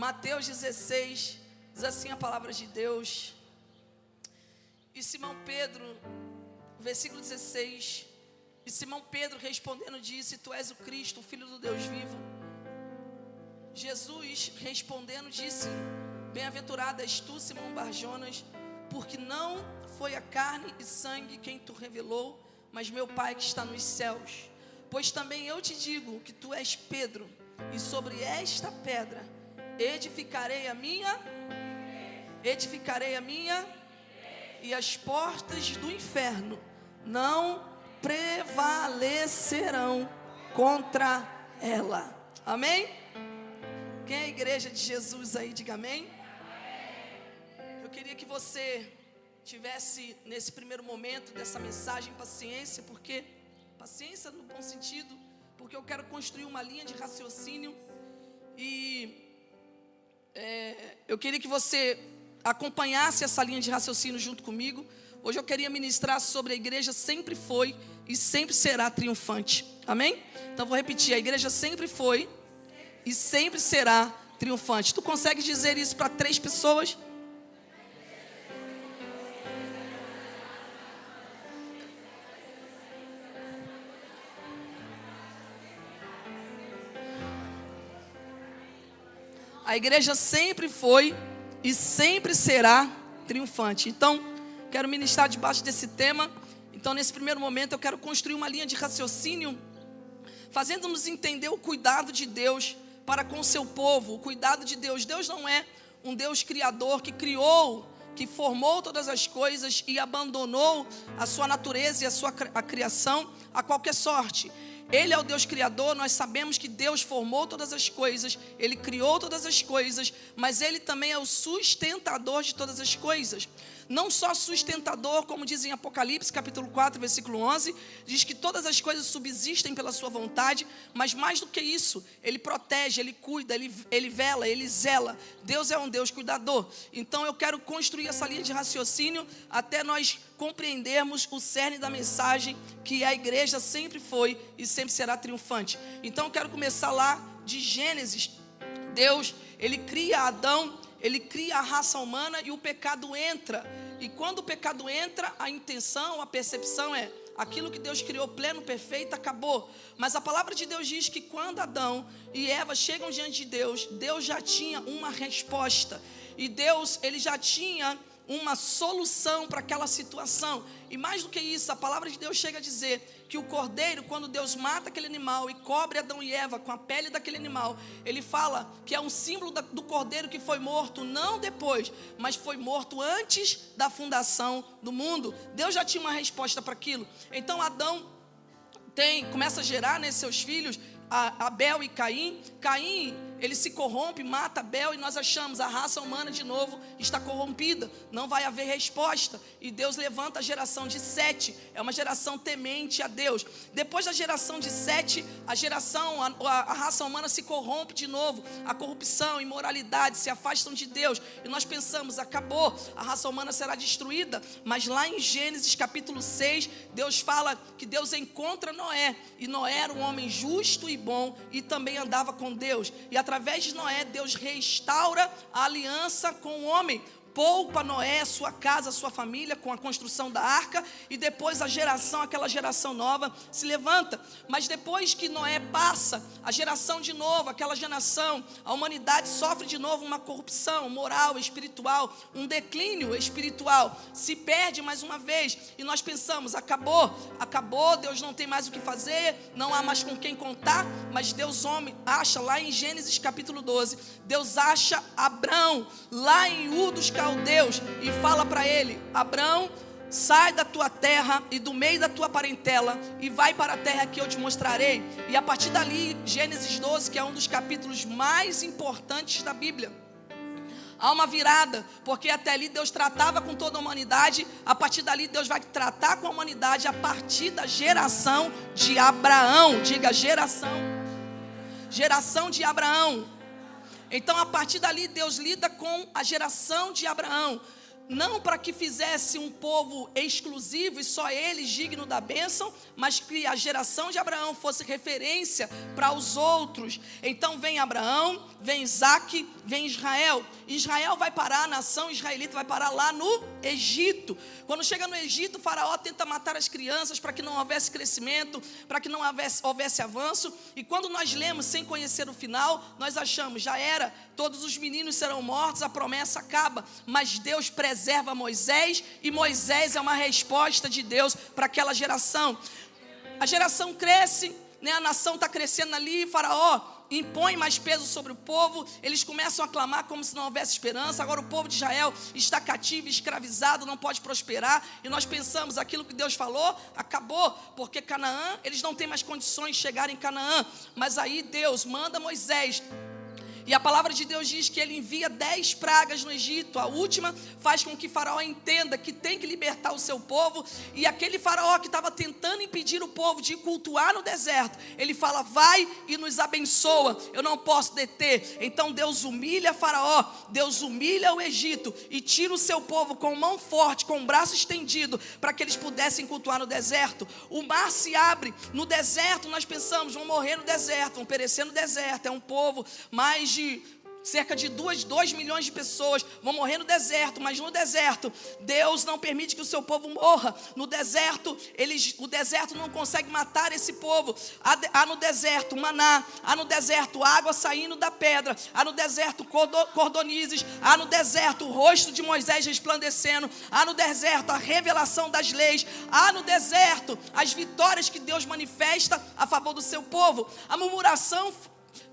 Mateus 16, diz assim a palavra de Deus. E Simão Pedro, versículo 16, e Simão Pedro respondendo disse: Tu és o Cristo, o Filho do Deus vivo. Jesus respondendo disse: Bem-aventurado és tu, Simão Barjonas, porque não foi a carne e sangue quem tu revelou, mas meu Pai que está nos céus. Pois também eu te digo que tu és Pedro, e sobre esta pedra edificarei a minha, e as portas do inferno não prevalecerão contra ela. Amém? Quem é a igreja de Jesus aí, diga amém. Eu queria que você tivesse nesse primeiro momento dessa mensagem paciência, porque paciência no bom sentido, porque eu quero construir uma linha de raciocínio e eu queria que você acompanhasse essa linha de raciocínio junto comigo. Hoje eu queria ministrar sobre a igreja sempre foi e sempre será triunfante. Amém? Então vou repetir: a igreja sempre foi e sempre será triunfante. Tu consegue dizer isso para 3 pessoas? A igreja sempre foi e sempre será triunfante. Então, quero ministrar debaixo desse tema. Então, nesse primeiro momento, eu quero construir uma linha de raciocínio, fazendo-nos entender o cuidado de Deus para com o seu povo. O cuidado de Deus. Deus não é um Deus criador que criou, que formou todas as coisas e abandonou a sua natureza e a criação a qualquer sorte. Ele é o Deus criador. Nós sabemos que Deus formou todas as coisas, Ele criou todas as coisas, mas Ele também é o sustentador de todas as coisas. Não só sustentador, como diz em Apocalipse capítulo 4, versículo 11, diz que todas as coisas subsistem pela sua vontade, mas mais do que isso, Ele protege, Ele cuida, Ele vela, Ele zela. Deus é um Deus cuidador. Então eu quero construir essa linha de raciocínio até nós compreendermos o cerne da mensagem, que a igreja sempre foi e sempre será triunfante. Então eu quero começar lá de Gênesis. Deus, Ele cria Adão, Ele cria a raça humana e o pecado entra. E quando o pecado entra, a intenção, a percepção é: aquilo que Deus criou pleno, perfeito, acabou. Mas a palavra de Deus diz que quando Adão e Eva chegam diante de Deus, Deus já tinha uma resposta. E Deus, Ele já tinha uma solução para aquela situação. E mais do que isso, a palavra de Deus chega a dizer que o cordeiro, quando Deus mata aquele animal e cobre Adão e Eva com a pele daquele animal, Ele fala que é um símbolo do cordeiro que foi morto, não depois, mas foi morto antes da fundação do mundo. Deus já tinha uma resposta para aquilo. Então Adão começa a gerar, seus filhos, Abel e Caim. Caim, ele se corrompe, mata Abel, e nós achamos a raça humana de novo está corrompida, não vai haver resposta. E Deus levanta a geração de Sete, é uma geração temente a Deus. Depois da geração de Sete, a raça humana se corrompe de novo, a corrupção, a imoralidade se afastam de Deus, e nós pensamos: acabou, a raça humana será destruída. Mas lá em Gênesis capítulo 6, Deus fala que Deus encontra Noé, e Noé era um homem justo e bom, e também andava com Deus. E através de Noé, Deus restaura a aliança com o homem. Poupa Noé, sua casa, sua família, com a construção da arca. E depois aquela geração nova se levanta. Mas depois que Noé passa, a geração de novo, aquela geração, a humanidade sofre de novo uma corrupção moral, espiritual, um declínio espiritual, se perde mais uma vez. E nós pensamos: acabou, Deus não tem mais o que fazer, não há mais com quem contar. Mas Deus acha lá em Gênesis capítulo 12, Deus acha Abrão lá em Ur dos Caldeus e fala para ele: Abrão, sai da tua terra e do meio da tua parentela e vai para a terra que eu te mostrarei. E a partir dali, Gênesis 12, que é um dos capítulos mais importantes da Bíblia, há uma virada, porque até ali Deus tratava com toda a humanidade. A partir dali Deus vai tratar com a humanidade a partir da geração de Abraão. Diga: geração de Abraão. Então a partir dali Deus lida com a geração de Abraão. não para que fizesse um povo exclusivo e só eles digno da bênção, mas que a geração de Abraão fosse referência para os outros. Então vem Abraão, vem Isaque, vem Israel. Israel vai parar, a nação israelita vai parar lá no Egito. Quando chega no Egito, o faraó tenta matar as crianças para que não houvesse crescimento, para que não houvesse avanço. E quando nós lemos sem conhecer o final, nós achamos, já era, todos os meninos serão mortos, a promessa acaba. Mas Deus preserva Moisés, e Moisés é uma resposta de Deus para aquela geração. A geração cresce, né? A nação está crescendo ali, faraó impõe mais peso sobre o povo, eles começam a clamar como se não houvesse esperança. Agora o povo de Israel está cativo, escravizado, não pode prosperar, e nós pensamos, aquilo que Deus falou, acabou, porque Canaã, eles não têm mais condições de chegar em Canaã. Mas aí Deus manda Moisés, e a palavra de Deus diz que ele envia 10 pragas no Egito. A última faz com que faraó entenda que tem que libertar o seu povo. E aquele faraó que estava tentando impedir o povo de cultuar no deserto, ele fala, vai e nos abençoa, eu não posso deter. Então Deus humilha faraó, Deus humilha o Egito e tira o seu povo com mão forte, com o braço estendido, para que eles pudessem cultuar no deserto. O mar se abre no deserto. Nós pensamos, vão morrer no deserto, vão perecer no deserto. É um povo mais de cerca de 2 milhões de pessoas vão morrer no deserto, mas no deserto Deus não permite que o seu povo morra. No deserto, o deserto não consegue matar esse povo. Há no deserto maná, há no deserto água saindo da pedra, há no deserto cordonizes, há no deserto o rosto de Moisés resplandecendo, há no deserto a revelação das leis, há no deserto as vitórias que Deus manifesta a favor do seu povo. A murmuração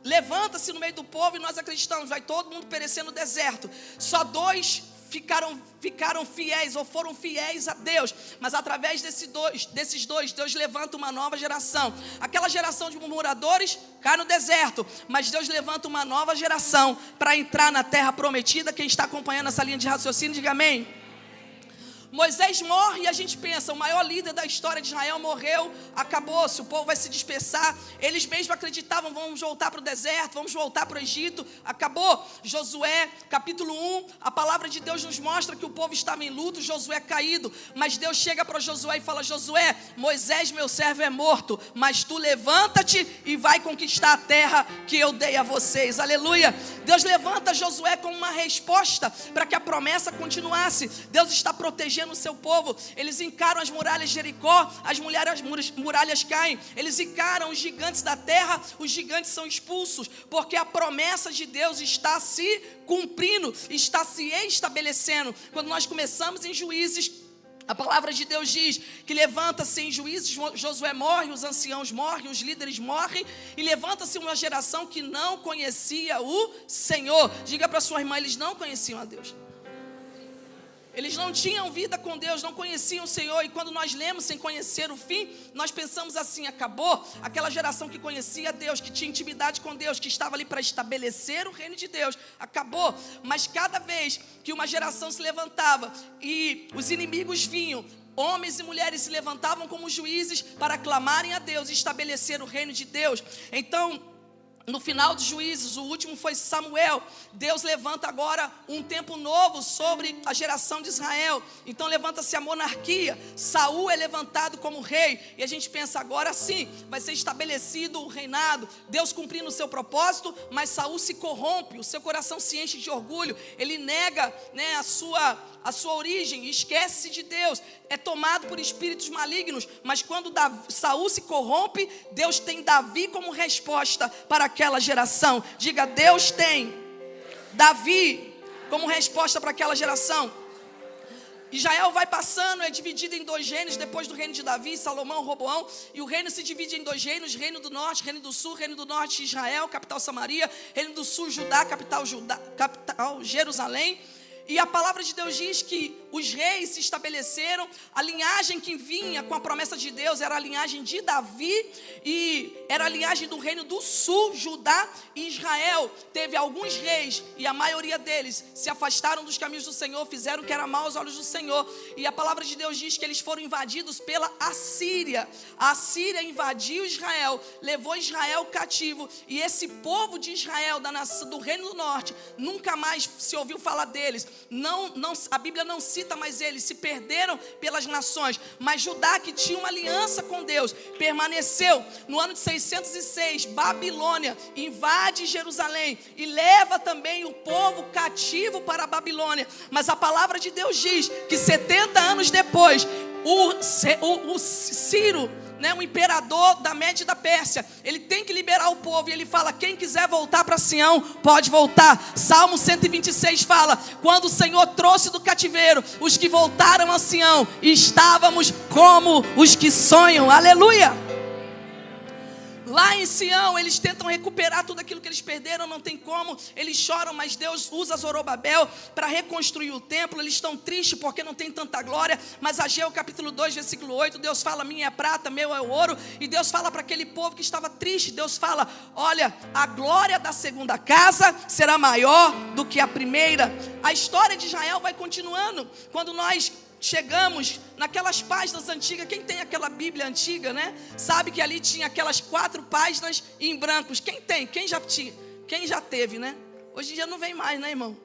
levanta-se no meio do povo e nós acreditamos, vai todo mundo perecer no deserto. Só 2 ficaram fiéis, ou foram fiéis a Deus. Mas através desses dois, Deus levanta uma nova geração. Aquela geração de murmuradores cai no deserto, mas Deus levanta uma nova geração para entrar na terra prometida. Quem está acompanhando essa linha de raciocínio, diga amém. Moisés morre e a gente pensa, o maior líder da história de Israel morreu, acabou-se, o povo vai se dispersar. Eles mesmos acreditavam, vamos voltar para o deserto, vamos voltar para o Egito, acabou. Josué, capítulo 1, a palavra de Deus nos mostra que o povo estava em luto, Josué caído, mas Deus chega para Josué e fala, Josué, Moisés meu servo é morto, mas tu levanta-te e vai conquistar a terra que eu dei a vocês, aleluia. Deus levanta Josué como uma resposta para que a promessa continuasse. Deus está protegendo o seu povo. Eles encaram as muralhas de Jericó, as muralhas caem. Eles encaram os gigantes da terra, os gigantes são expulsos, porque a promessa de Deus está se cumprindo, está se estabelecendo. Quando nós começamos em Juízes, a palavra de Deus diz que levanta-se em Juízes, Josué morre, os anciãos morrem, os líderes morrem, e levanta-se uma geração que não conhecia o Senhor. Diga para sua irmã, eles não conheciam a Deus. Eles não tinham vida com Deus, não conheciam o Senhor. E quando nós lemos sem conhecer o fim, nós pensamos assim, acabou. Aquela geração que conhecia Deus, que tinha intimidade com Deus, que estava ali para estabelecer o reino de Deus, acabou. Mas cada vez que uma geração se levantava e os inimigos vinham, homens e mulheres se levantavam como juízes para clamarem a Deus e estabelecer o reino de Deus. Então, no final dos Juízes, o último foi Samuel. Deus levanta agora um tempo novo sobre a geração de Israel. Então levanta-se a monarquia. Saul é levantado como rei. E a gente pensa, agora sim, vai ser estabelecido o reinado. Deus cumprindo o seu propósito, mas Saul se corrompe. O seu coração se enche de orgulho. Ele nega, né, a sua origem, esquece de Deus. É tomado por espíritos malignos. Mas quando Saul se corrompe, Deus tem Davi como resposta para aquela geração. Diga, Deus tem Davi como resposta para aquela geração. Israel vai passando, é dividido em 2 reinos, depois do reino de Davi, Salomão, Roboão, e o reino se divide em 2 reinos, reino do norte, reino do sul. Reino do norte, Israel, capital Samaria. Reino do sul, Judá, capital Jerusalém. E a palavra de Deus diz que os reis se estabeleceram, a linhagem que vinha com a promessa de Deus era a linhagem de Davi, e era a linhagem do reino do sul, Judá e Israel. Teve alguns reis, e a maioria deles se afastaram dos caminhos do Senhor, fizeram o que era mal aos olhos do Senhor, e a palavra de Deus diz que eles foram invadidos pela Assíria. A Assíria invadiu Israel, levou Israel cativo, e esse povo de Israel, do reino do norte, nunca mais se ouviu falar deles. a Bíblia não cita mais eles, se perderam pelas nações. Mas Judá, que tinha uma aliança com Deus, permaneceu. No ano de 606, Babilônia invade Jerusalém e leva também o povo cativo para a Babilônia. Mas a palavra de Deus diz que 70 anos depois, o Ciro, o imperador da Média e da Pérsia, ele tem que liberar o povo, e ele fala: quem quiser voltar para Sião, pode voltar. Salmo 126 fala: quando o Senhor trouxe do cativeiro os que voltaram a Sião, estávamos como os que sonham. Aleluia! Lá em Sião, eles tentam recuperar tudo aquilo que eles perderam, não tem como, eles choram, mas Deus usa Zorobabel para reconstruir o templo. Eles estão tristes porque não tem tanta glória, mas Ageu capítulo 2, versículo 8, Deus fala: minha é prata, meu é o ouro. E Deus fala para aquele povo que estava triste, Deus fala: olha, a glória da segunda casa será maior do que a primeira. A história de Israel vai continuando. Quando nós chegamos naquelas páginas antigas, quem tem aquela Bíblia antiga, sabe que ali tinha aquelas 4 páginas em brancos. Quem tem? Quem já teve, Hoje em dia não vem mais, irmão?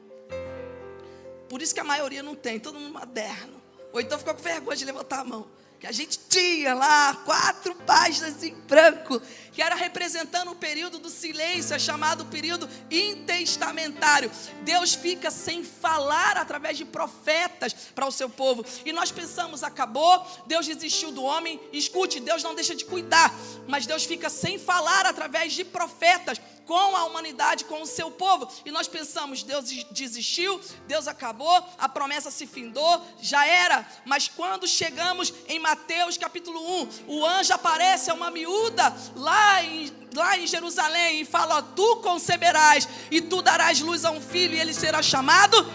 Por isso que a maioria não tem, todo mundo moderno. Ou então ficou com vergonha de levantar a mão. Que a gente tinha lá 4 páginas em branco, que era representando o período do silêncio, é chamado período intestamentário. Deus fica sem falar através de profetas para o seu povo. E nós pensamos: acabou, Deus desistiu do homem. Escute, Deus não deixa de cuidar, mas Deus fica sem falar através de profetas com a humanidade, com o seu povo. E nós pensamos: Deus desistiu, Deus acabou, a promessa se findou, já era. Mas quando chegamos em Mateus capítulo 1, o anjo aparece a uma miúda lá em Jerusalém e fala: ó, tu conceberás e tu darás luz a um filho, e ele será chamado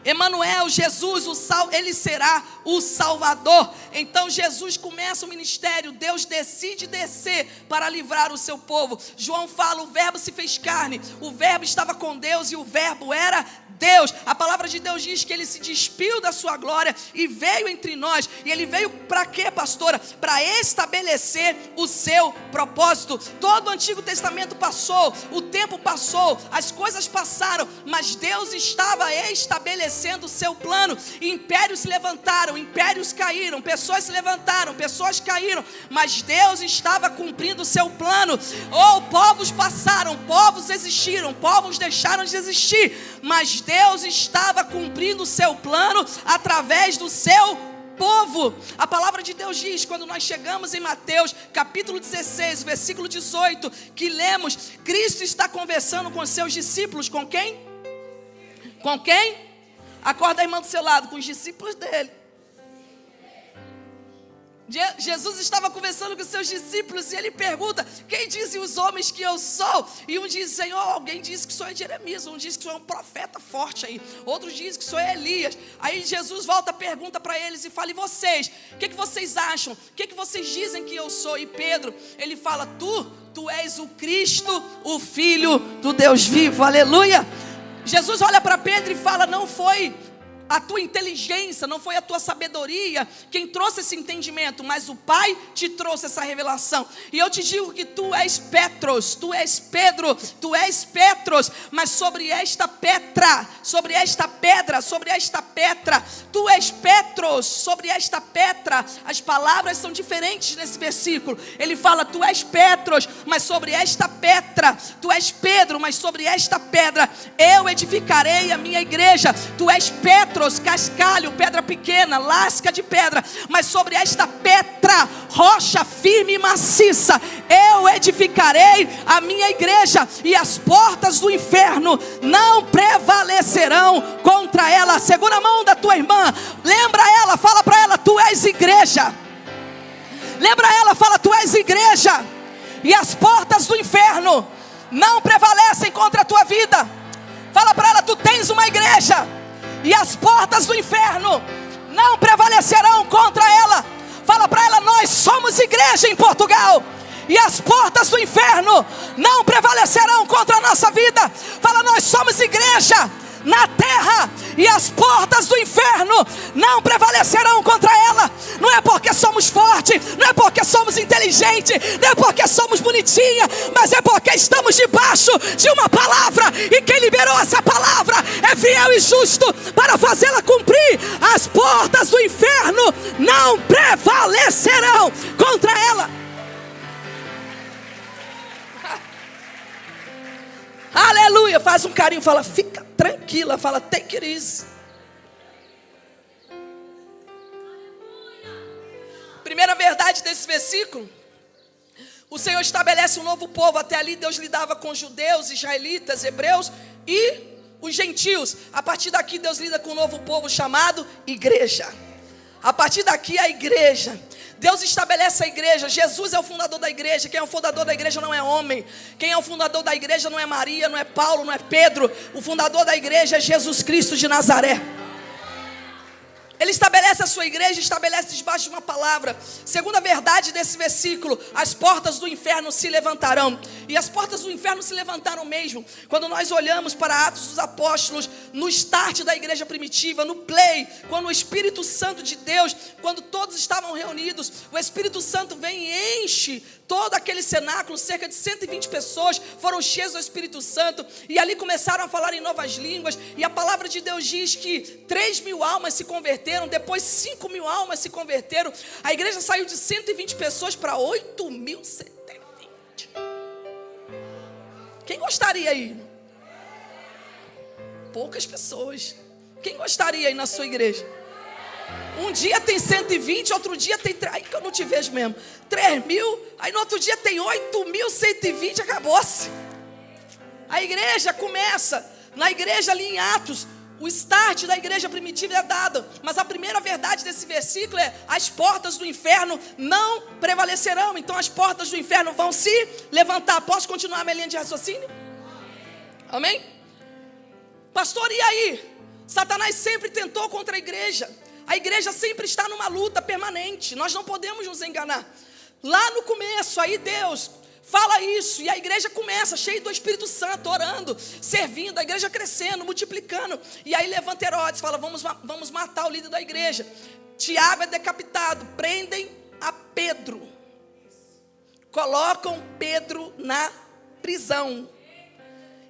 Emanuel, Jesus, ele será o Salvador. Então Jesus começa o ministério, Deus decide descer para livrar o seu povo. João fala: o verbo se fez carne, o verbo estava com Deus e o verbo era Deus. A palavra de Deus diz que ele se despiu da sua glória e veio entre nós. E ele veio para quê, pastora? Para estabelecer o seu propósito. Todo o Antigo Testamento passou, o tempo passou, as coisas passaram, mas Deus estava estabelecendo o seu plano. Impérios se levantaram, impérios caíram, pessoas se levantaram, pessoas caíram, mas Deus estava cumprindo o seu plano. Povos passaram, povos existiram, povos deixaram de existir, mas Deus estava cumprindo o seu plano através do seu povo. A palavra de Deus diz, quando nós chegamos em Mateus capítulo 16, versículo 18, que lemos: Cristo está conversando com os seus discípulos. Com quem? Com quem? Acorda a irmã do seu lado: com os discípulos dele. Jesus estava conversando com os seus discípulos e ele pergunta: quem dizem os homens que eu sou? E um diz: Senhor, alguém diz que sou Jeremias, um diz que sou um profeta forte aí, outros dizem que sou Elias. Aí Jesus volta, pergunta para eles e fala: e vocês? O que vocês acham? O que vocês dizem que eu sou? E Pedro, ele fala: tu és o Cristo, o Filho do Deus vivo. Aleluia. Jesus olha para Pedro e fala: não foi a tua inteligência, não foi a tua sabedoria quem trouxe esse entendimento, mas o Pai te trouxe essa revelação. E eu te digo que tu és Petros, tu és Pedro, tu és Petros, mas sobre esta pedra, tu és Petros, sobre esta pedra. As palavras são diferentes nesse versículo. Ele fala: tu és Petros, mas sobre esta pedra. Tu és Pedro, mas sobre esta pedra eu edificarei a minha igreja. Tu és Petros, cascalho, pedra pequena, lasca de pedra, mas sobre esta pedra, rocha firme e maciça, eu edificarei a minha igreja, e as portas do inferno não prevalecerão contra ela. Segura a mão da tua irmã, lembra ela, fala para ela: tu és igreja. Lembra ela, fala: tu és igreja, e as portas do inferno não prevalecem contra a tua vida. Fala para ela: tu tens uma igreja, e as portas do inferno não prevalecerão contra ela. Fala para ela: nós somos igreja em Portugal, e as portas do inferno não prevalecerão contra a nossa vida. Fala: nós somos igreja na terra, e as portas do inferno não prevalecerão contra ela. Não é porque somos fortes, não é porque somos inteligentes, não é porque somos bonitinha, mas é porque estamos debaixo de uma palavra, e quem liberou essa palavra é fiel e justo para fazê-la cumprir. As portas do inferno não prevalecerão contra ela. Aleluia. Faz um carinho, fala, fica tranquila, fala, take it easy. Primeira verdade desse versículo: o Senhor estabelece um novo povo. Até ali Deus lidava com judeus, israelitas, hebreus e os gentios. A partir daqui Deus lida com um novo povo chamado igreja. A partir daqui a igreja. Deus estabelece a igreja. Jesus é o fundador da igreja. Quem é o fundador da igreja não é homem. Quem é o fundador da igreja não é Maria, não é Paulo, não é Pedro. O fundador da igreja é Jesus Cristo de Nazaré. Ele estabelece a sua igreja, estabelece debaixo de uma palavra. Segunda verdade desse versículo: as portas do inferno se levantarão. E as portas do inferno se levantaram mesmo. Quando nós olhamos para Atos dos Apóstolos, no start da igreja primitiva, no play, quando o Espírito Santo de Deus, quando todos estavam reunidos, o Espírito Santo vem e enche todo aquele cenáculo. Cerca de 120 pessoas foram cheias do Espírito Santo, e ali começaram a falar em novas línguas. E a palavra de Deus diz que 3.000 almas se converteram, depois 5.000 almas se converteram. A igreja saiu de 120 pessoas para 8.120. Quem gostaria aí? Poucas pessoas. Quem gostaria aí na sua igreja? Um dia tem 120, outro dia tem... Aí que eu não te vejo mesmo. 3.000, aí no outro dia tem 8.120, acabou-se. A igreja começa, na igreja ali em Atos, o start da igreja primitiva é dado. Mas a primeira verdade desse versículo é: as portas do inferno não prevalecerão. Então as portas do inferno vão se levantar. Posso continuar a minha linha de raciocínio? Amém? Pastor, e aí? Satanás sempre tentou contra a igreja. A igreja sempre está numa luta permanente. Nós não podemos nos enganar. Lá no começo, aí Deus fala isso, e a igreja começa cheia do Espírito Santo, orando, servindo, a igreja crescendo, multiplicando. E aí levanta Herodes, fala, vamos matar o líder da igreja. Tiago é decapitado, prendem a Pedro, colocam Pedro na prisão.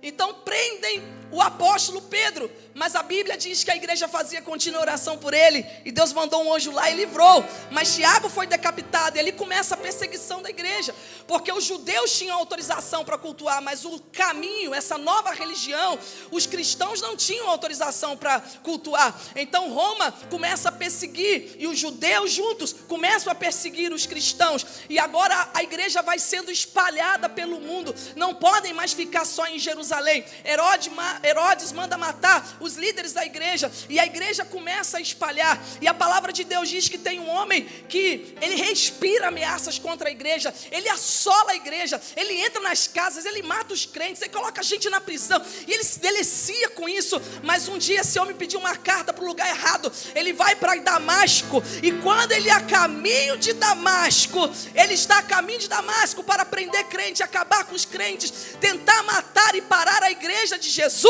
Então prendem o apóstolo Pedro, mas a Bíblia diz que a igreja fazia contínua oração por ele, e Deus mandou um anjo lá e livrou. Mas Tiago foi decapitado, e ali começa a perseguição da igreja, porque os judeus tinham autorização para cultuar, mas o caminho, essa nova religião, os cristãos não tinham autorização para cultuar. Então Roma começa a perseguir, e os judeus juntos começam a perseguir os cristãos, e agora a igreja vai sendo espalhada pelo mundo. Não podem mais ficar só em Jerusalém. Herodes manda matar os líderes da igreja, e a igreja começa a espalhar. E a palavra de Deus diz que tem um homem que ele respira ameaças contra a igreja, ele assola a igreja, ele entra nas casas, ele mata os crentes, ele coloca a gente na prisão, e ele se delicia com isso. Mas um dia esse homem pediu uma carta para o lugar errado. Ele vai para Damasco, e quando ele é a caminho de Damasco, ele está a caminho de Damasco para prender crente, acabar com os crentes, tentar matar e parar a igreja de Jesus.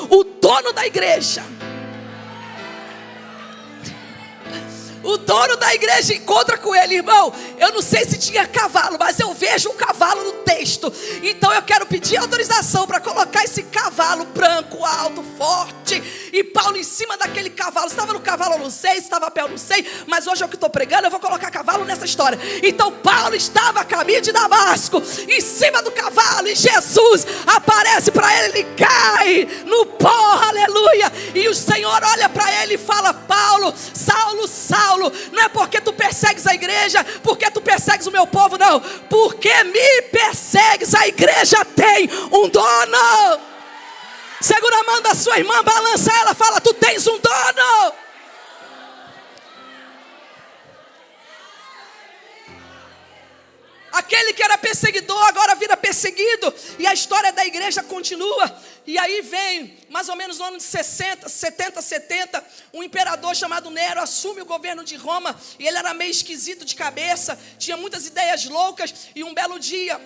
O dono da igreja, encontra com ele. Irmão, eu não sei se tinha cavalo, mas eu vejo um cavalo no texto. Então eu quero pedir autorização para colocar esse cavalo branco, alto, forte, e Paulo em cima daquele cavalo. Estava no cavalo, eu não sei, estava a pé, eu não sei, mas hoje é o que estou pregando, eu vou colocar cavalo nessa história. Então Paulo estava a caminho de Damasco, em cima do cavalo, e Jesus aparece para ele, ele cai no pó, aleluia. E o Senhor olha para ele e fala: Paulo, Saulo, Saulo, não é porque tu persegues a igreja, porque tu persegues o meu povo, não. Porque me persegues, a igreja tem um dono. Segura a mão da sua irmã, balança ela, fala: tu tens um dono. Aquele que era perseguidor agora vira perseguido, e a história da igreja continua. E aí vem, mais ou menos no ano de 70, um imperador chamado Nero assume o governo de Roma, e ele era meio esquisito de cabeça, tinha muitas ideias loucas, e um belo dia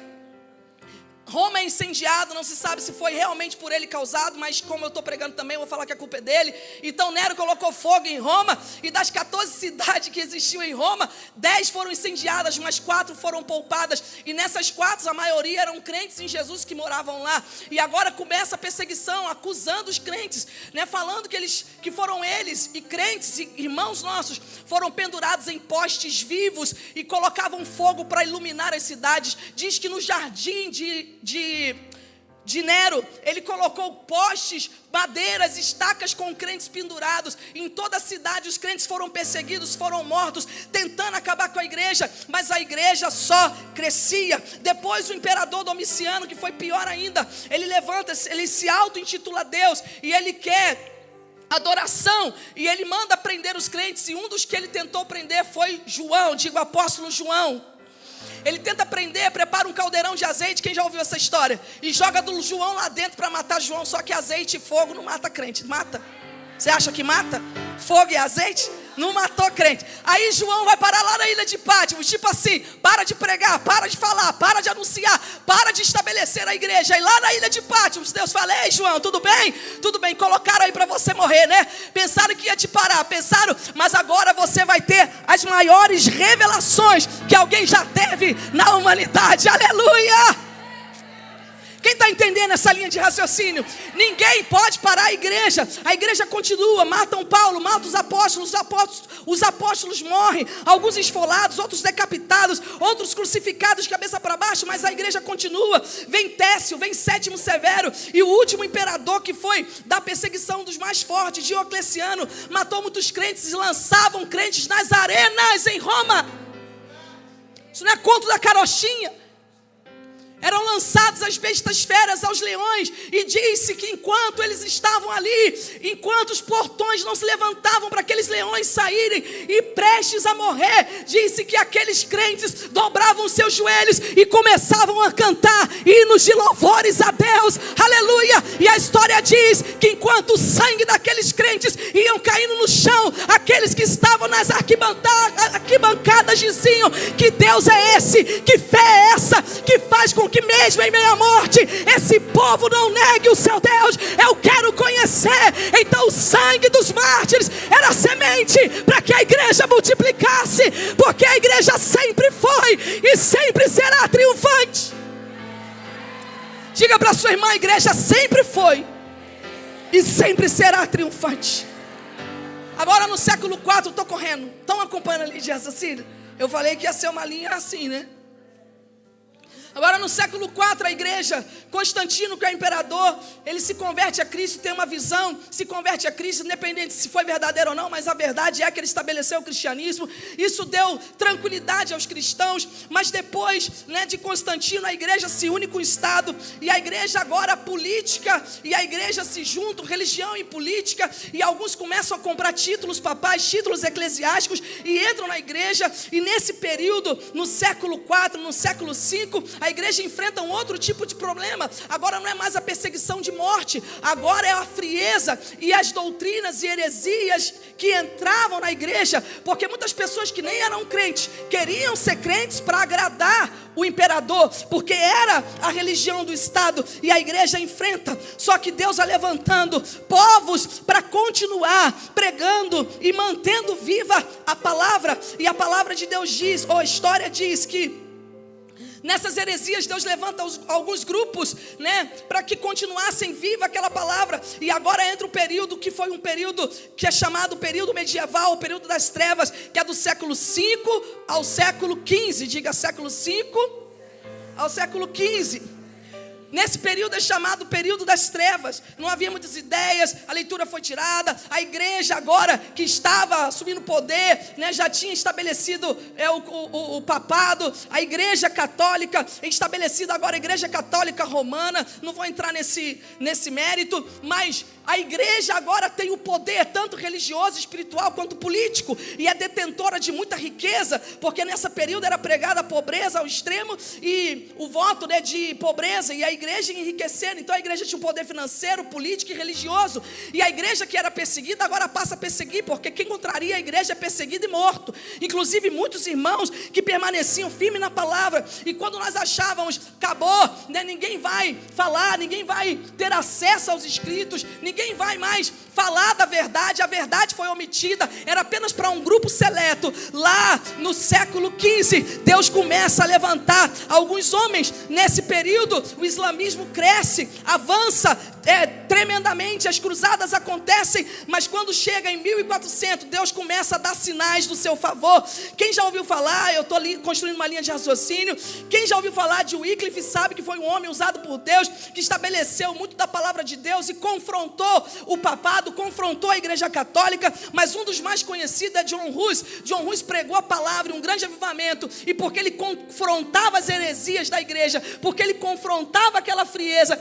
Roma é incendiado, não se sabe se foi realmente por ele causado, mas como eu estou pregando também, eu vou falar que a culpa é dele. Então Nero colocou fogo em Roma, e das 14 cidades que existiam em Roma, 10 foram incendiadas, mas 4 foram poupadas. E nessas 4, a maioria eram crentes em Jesus que moravam lá. E agora começa a perseguição, acusando os crentes, né, falando que foram eles, e crentes, e irmãos nossos, foram pendurados em postes vivos e colocavam fogo para iluminar as cidades. Diz que no jardim de Nero, ele colocou postes, madeiras, estacas com crentes pendurados. Em toda a cidade os crentes foram perseguidos, foram mortos, tentando acabar com a igreja, mas a igreja só crescia. Depois o imperador Domiciano, que foi pior ainda, ele levanta-se, ele se auto-intitula Deus, e ele quer adoração, e ele manda prender os crentes, e um dos que ele tentou prender foi João, digo apóstolo João. Ele tenta prender, prepara um caldeirão de azeite, quem já ouviu essa história? E joga do João lá dentro para matar João, só que azeite e fogo não mata crente, mata? Você acha que mata? Fogo e azeite? Não matou crente. Aí João vai parar lá na ilha de Patmos, tipo assim, para de pregar, para de falar, para de anunciar, para de estabelecer a igreja. E lá na ilha de Patmos, Deus fala: ei João, tudo bem? Tudo bem, colocaram aí para você morrer, né? Pensaram que ia te parar, pensaram, mas agora você vai ter as maiores revelações que alguém já teve na humanidade. Aleluia! Quem está entendendo essa linha de raciocínio? Ninguém pode parar a igreja continua, matam Paulo, matam os apóstolos morrem, alguns esfolados, outros decapitados, outros crucificados de cabeça para baixo, mas a igreja continua. Vem Técio, vem Sétimo Severo, e o último imperador, que foi da perseguição dos mais fortes, Diocleciano, matou muitos crentes e lançavam crentes nas arenas em Roma. Isso não é conto da carochinha. Eram lançados às bestas feras, aos leões, e disse que enquanto eles estavam ali, enquanto os portões não se levantavam para aqueles leões saírem e prestes a morrer, disse que aqueles crentes dobravam seus joelhos e começavam a cantar hinos de louvores a Deus, aleluia. E a história diz que enquanto o sangue daqueles crentes iam caindo no chão, aqueles que estavam nas arquibancadas diziam: que Deus é esse, que fé é essa, que faz com que mesmo em meio à morte, esse povo não negue o seu Deus. Eu quero conhecer. Então o sangue dos mártires era semente para que a igreja multiplicasse, porque a igreja sempre foi e sempre será triunfante. Diga para sua irmã: a igreja sempre foi e sempre será triunfante. Agora no século 4, estou correndo, estão acompanhando a linha de raciocínio? Eu falei que ia ser uma linha assim, né? Agora no século 4, a igreja, Constantino, que é o imperador, ele se converte a Cristo, tem uma visão, se converte a Cristo, independente se foi verdadeiro ou não, mas a verdade é que ele estabeleceu o cristianismo. Isso deu tranquilidade aos cristãos, mas depois, né, de Constantino, a igreja se une com o Estado, e a igreja agora política, e a igreja se juntam, religião e política, e alguns começam a comprar títulos papais, títulos eclesiásticos, e entram na igreja. E nesse período, no século 4, no século 5, a igreja enfrenta um outro tipo de problema. Agora não é mais a perseguição de morte, agora é a frieza e as doutrinas e heresias que entravam na igreja, porque muitas pessoas que nem eram crentes queriam ser crentes para agradar o imperador, porque era a religião do Estado, e a igreja enfrenta. Só que Deus vai levantando povos para continuar pregando e mantendo viva a palavra. E a palavra de Deus diz, ou a história diz, que nessas heresias Deus levanta alguns grupos, né, para que continuassem viva aquela palavra. E agora entra um período que foi um período que é chamado período medieval, o período das trevas, que é do século 5 ao século 15. Diga século 5 ao século 15. Nesse período é chamado período das trevas. Não havia muitas ideias, a leitura foi tirada. A igreja agora que estava assumindo poder, né, já tinha estabelecido o papado. A igreja católica, estabelecida agora a igreja católica romana. Não vou entrar nesse mérito, mas a igreja agora tem o poder tanto religioso, espiritual quanto político, e é detentora de muita riqueza, porque nesse período era pregada a pobreza ao extremo, e o voto, né, de pobreza, e a igreja igreja ia enriquecendo. Então a igreja tinha um poder financeiro, político e religioso. E a igreja que era perseguida agora passa a perseguir, porque quem contraria a igreja é perseguido e morto. Inclusive muitos irmãos que permaneciam firmes na palavra. E quando nós achávamos, acabou, né, ninguém vai falar, ninguém vai ter acesso aos escritos, ninguém vai mais falar da verdade, a verdade foi omitida, era apenas para um grupo seleto. Lá no século XV, Deus começa a levantar alguns homens. Nesse período, o islamismo cresce, avança tremendamente, as cruzadas acontecem, mas quando chega em 1400, Deus começa a dar sinais do seu favor. Quem já ouviu falar, eu estou construindo uma linha de raciocínio, quem já ouviu falar de Wycliffe sabe que foi um homem usado por Deus, que estabeleceu muito da palavra de Deus e confrontou o papado, confrontou a igreja católica. Mas um dos mais conhecidos é John Hus. John Hus pregou a palavra, um grande avivamento, e porque ele confrontava as heresias da igreja, porque ele confrontava aquela frieza,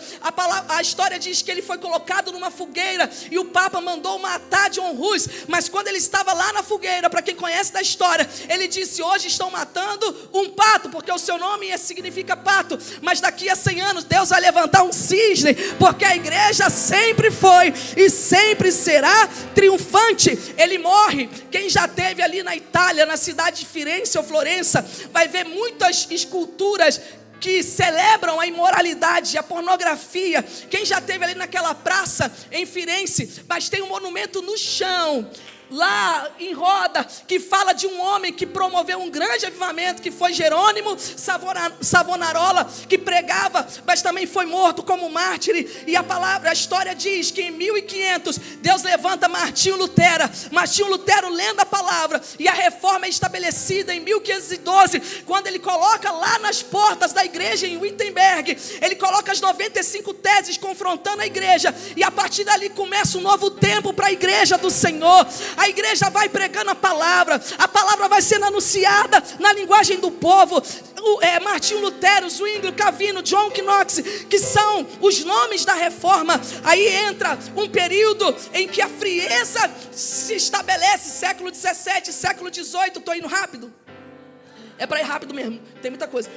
a história diz que ele foi colocado numa fogueira e o Papa mandou matar John Hus. Mas quando ele estava lá na fogueira, para quem conhece da história, ele disse: hoje estão matando um pato, porque o seu nome significa pato, mas daqui a 100 anos Deus vai levantar um cisne, porque a igreja sempre foi e sempre será triunfante. Ele morre. Quem já esteve ali na Itália, na cidade de Firenze ou Florença, vai ver muitas esculturas que celebram a imoralidade, a pornografia. Quem já esteve ali naquela praça em Firenze, mas tem um monumento no chão, lá em Roda, que fala de um homem que promoveu um grande avivamento, que foi Jerônimo Savonarola, que pregava, mas também foi morto como mártir. E a história diz que em 1500 Deus levanta Martinho Lutero. Martinho Lutero lendo a palavra, e a reforma é estabelecida em 1512, quando ele coloca lá nas portas da igreja em Wittenberg, ele coloca as 95 teses confrontando a igreja, e a partir dali começa um novo tempo para a igreja do Senhor. A igreja vai pregando a palavra vai sendo anunciada na linguagem do povo. Martinho Lutero, Zwinglio, Calvino, John Knox, que são os nomes da reforma. Aí entra um período em que a frieza se estabelece, século 17, século 18, estou indo rápido? É para ir rápido mesmo, tem muita coisa.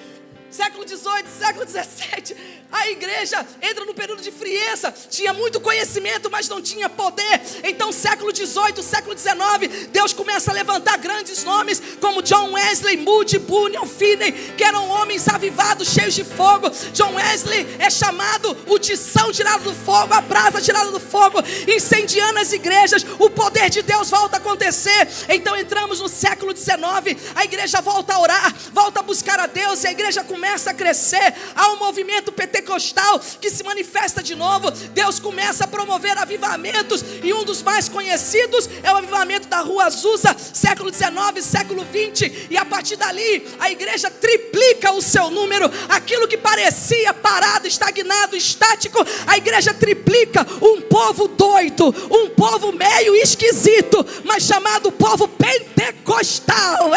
Século 18, século 17, a igreja entra no período de frieza. Tinha muito conhecimento, mas não tinha poder. Então século 18, século 19, Deus começa a levantar grandes nomes, como John Wesley, Moody, Bunyan, Finney, que eram homens avivados, cheios de fogo. John Wesley é chamado o tição tirado do fogo, a brasa tirada do fogo, incendiando as igrejas. O poder de Deus volta a acontecer. Então entramos no século 19, a igreja volta a orar, volta a buscar a Deus, e a igreja começa a crescer. Há um movimento pentecostal que se manifesta de novo. Deus começa a promover avivamentos, e um dos mais conhecidos é o avivamento da Rua Azusa, século 19, século 20, e a partir dali a igreja triplica o seu número. Aquilo que parecia parado, estagnado, estático, a igreja triplica. Um povo doido, um povo meio esquisito, mas chamado povo pentecostal,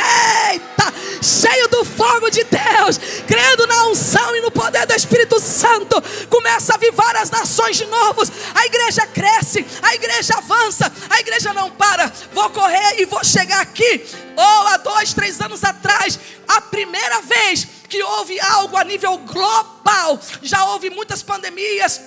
eita, cheio do fogo de Deus, crendo na unção e no poder do Espírito Santo, começa a avivar as nações de novo. A igreja cresce, a igreja avança, a igreja não para. Vou correr e vou chegar aqui. Há 2, 3 anos atrás, a primeira vez que houve algo a nível global. Já houve muitas pandemias,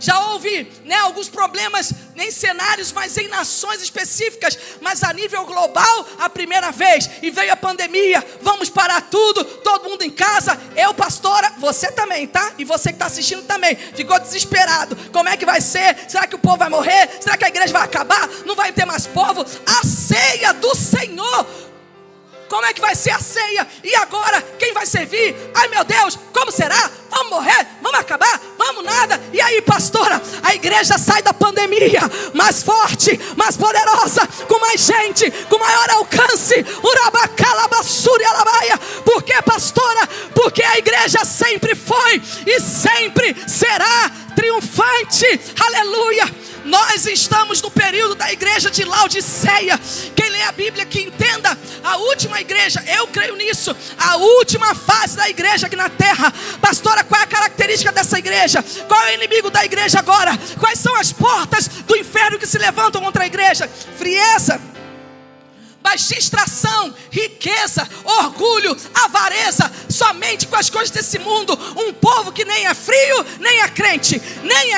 já houve alguns problemas em cenários, mas em nações específicas. Mas a nível global, a primeira vez. E veio a pandemia, vamos parar tudo, todo mundo em casa. Eu, pastora, você também, tá? E você que está assistindo também, ficou desesperado. Como é que vai ser? Será que o povo vai morrer? Será que a igreja vai acabar? Não vai ter mais povo? A ceia do Senhor, como é que vai ser a ceia? E agora, quem vai servir? Ai meu Deus, como será? Vamos morrer? Vamos acabar? Vamos nada? E aí, pastora, a igreja sai da pandemia mais forte, mais poderosa, com mais gente, com maior alcance. Por que, pastora? Porque a igreja sempre foi e sempre será triunfante. Aleluia. Nós estamos no período da igreja de Laodiceia. Quem lê a Bíblia que entenda, a última igreja, eu creio nisso, a última fase da igreja aqui na terra. Pastora, qual é a característica dessa igreja? Qual é o inimigo da igreja agora? Quais são as portas do inferno que se levantam contra a igreja? Frieza, mas distração, riqueza, orgulho, avareza, somente com as coisas desse mundo. Um povo que nem é frio, nem é crente. Nem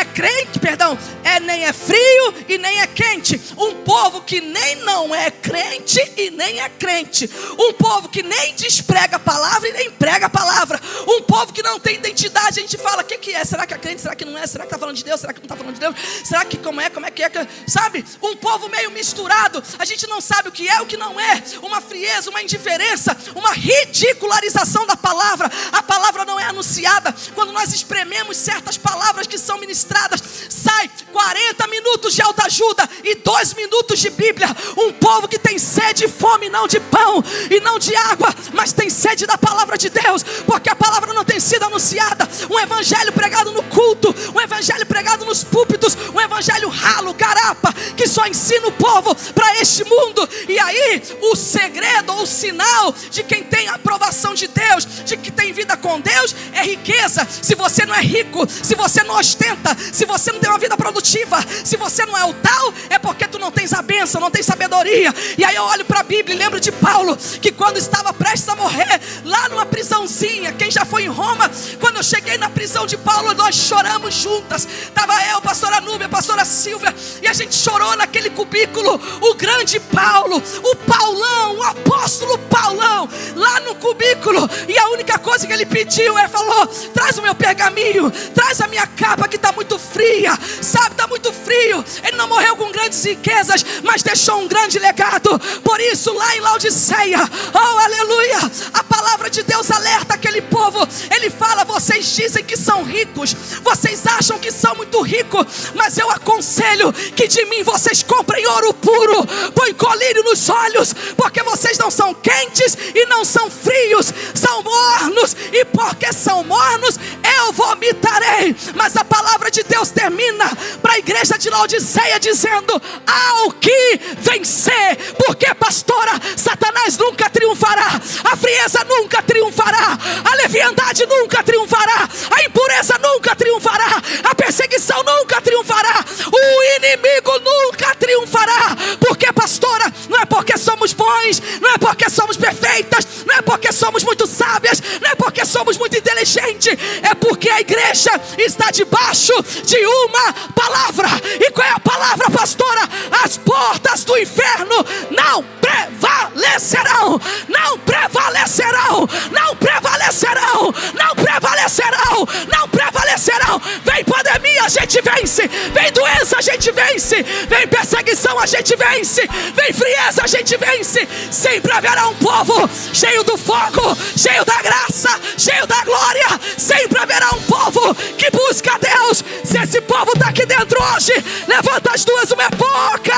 é frio e nem é quente. Um povo que nem não é crente e nem é crente. Um povo que nem desprega a palavra e nem prega a palavra. Um povo que não tem identidade. A gente fala, o que é? Será que é crente? Será que não é? Será que está falando de Deus? Será que não está falando de Deus? Será que como é que é? Sabe? Um povo meio misturado. A gente não sabe o que é, o que não é. Uma frieza, uma indiferença, uma ridicularização da palavra. A palavra não é anunciada. Quando nós esprememos certas palavras que são ministradas, sai 40 minutos de autoajuda e 2 minutos de Bíblia. Um povo que tem sede e fome, não de pão e não de água, mas tem sede da palavra de Deus, porque a palavra não tem sido anunciada. Um evangelho pregado no culto, um evangelho pregado nos púlpitos, um evangelho ralo, garapa, que só ensina o povo para este mundo. E aí o segredo ou o sinal de quem tem a aprovação de Deus, de que tem vida com Deus, é riqueza. Se você não é rico, se você não ostenta, se você não tem uma vida produtiva, se você não é o tal, é porque tu não tens a bênção, não tens sabedoria. E aí eu olho para a Bíblia e lembro de Paulo, que quando estava prestes a morrer, lá numa prisãozinha, quem já foi em Roma, quando eu cheguei na prisão de Paulo, nós choramos juntas. Estava eu, a pastora Núbia, a pastora Silvia, e a gente chorou naquele cubículo. O grande Paulo, o Paulão, o apóstolo Paulão, lá no cubículo. E a única coisa que ele pediu, ele falou, traz o meu pergaminho, traz a minha capa que está muito fria, sabe, está muito frio. Ele não morreu com grandes riquezas, mas deixou um grande legado. Por isso lá em Laodiceia, oh aleluia, a palavra de Deus alerta aquele povo. Ele fala, vocês dizem que são ricos, vocês acham que são muito ricos, mas eu aconselho que de mim vocês comprem ouro puro, põe colírio nos olhos, porque vocês não são quentes e não são frios, são mornos, e porque são mornos eu vomitarei. Mas a palavra de Deus termina para a igreja de Laodiceia dizendo, ao que vencer, porque pastora, Satanás nunca triunfará, a frieza nunca triunfará, a leviandade nunca triunfará, a impureza nunca triunfará, a perseguição nunca triunfará, o inimigo nunca triunfará. Porque pastora, não é porque somos bons, não é porque somos perfeitas, não é porque somos muito sábias, não é porque somos muito inteligentes, é porque a igreja está debaixo de uma palavra. E qual é a palavra, pastora? As portas do inferno não prevalecerão, não prevalecerão, não prevalecerão, não prevalecerão, não prevalecerão. Vem pandemia, a gente vence. Vem doença, a gente vence. Vem perseguição, a gente vence. Vem frieza, a gente vence. Sempre haverá um povo cheio do fogo, cheio da graça, cheio da glória. Sempre haverá um povo que busca a Deus. Se esse povo está aqui dentro hoje, levanta as duas, uma é pouca.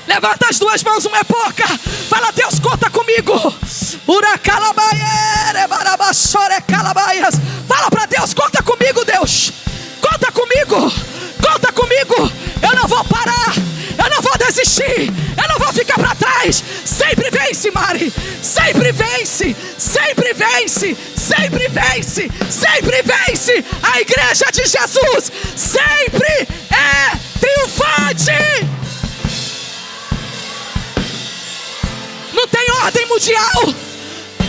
Levanta as duas mãos, uma é pouca. Fala, Deus, conta comigo. Fala para Deus, conta comigo, Deus. Conta comigo, conta comigo. Eu não vou parar, eu não vou desistir, eu não vou ficar para trás. Sempre vence, Mari. Sempre vence, sempre vence, sempre vence, sempre vence. A igreja de Jesus sempre é triunfante. Não tem ordem mundial,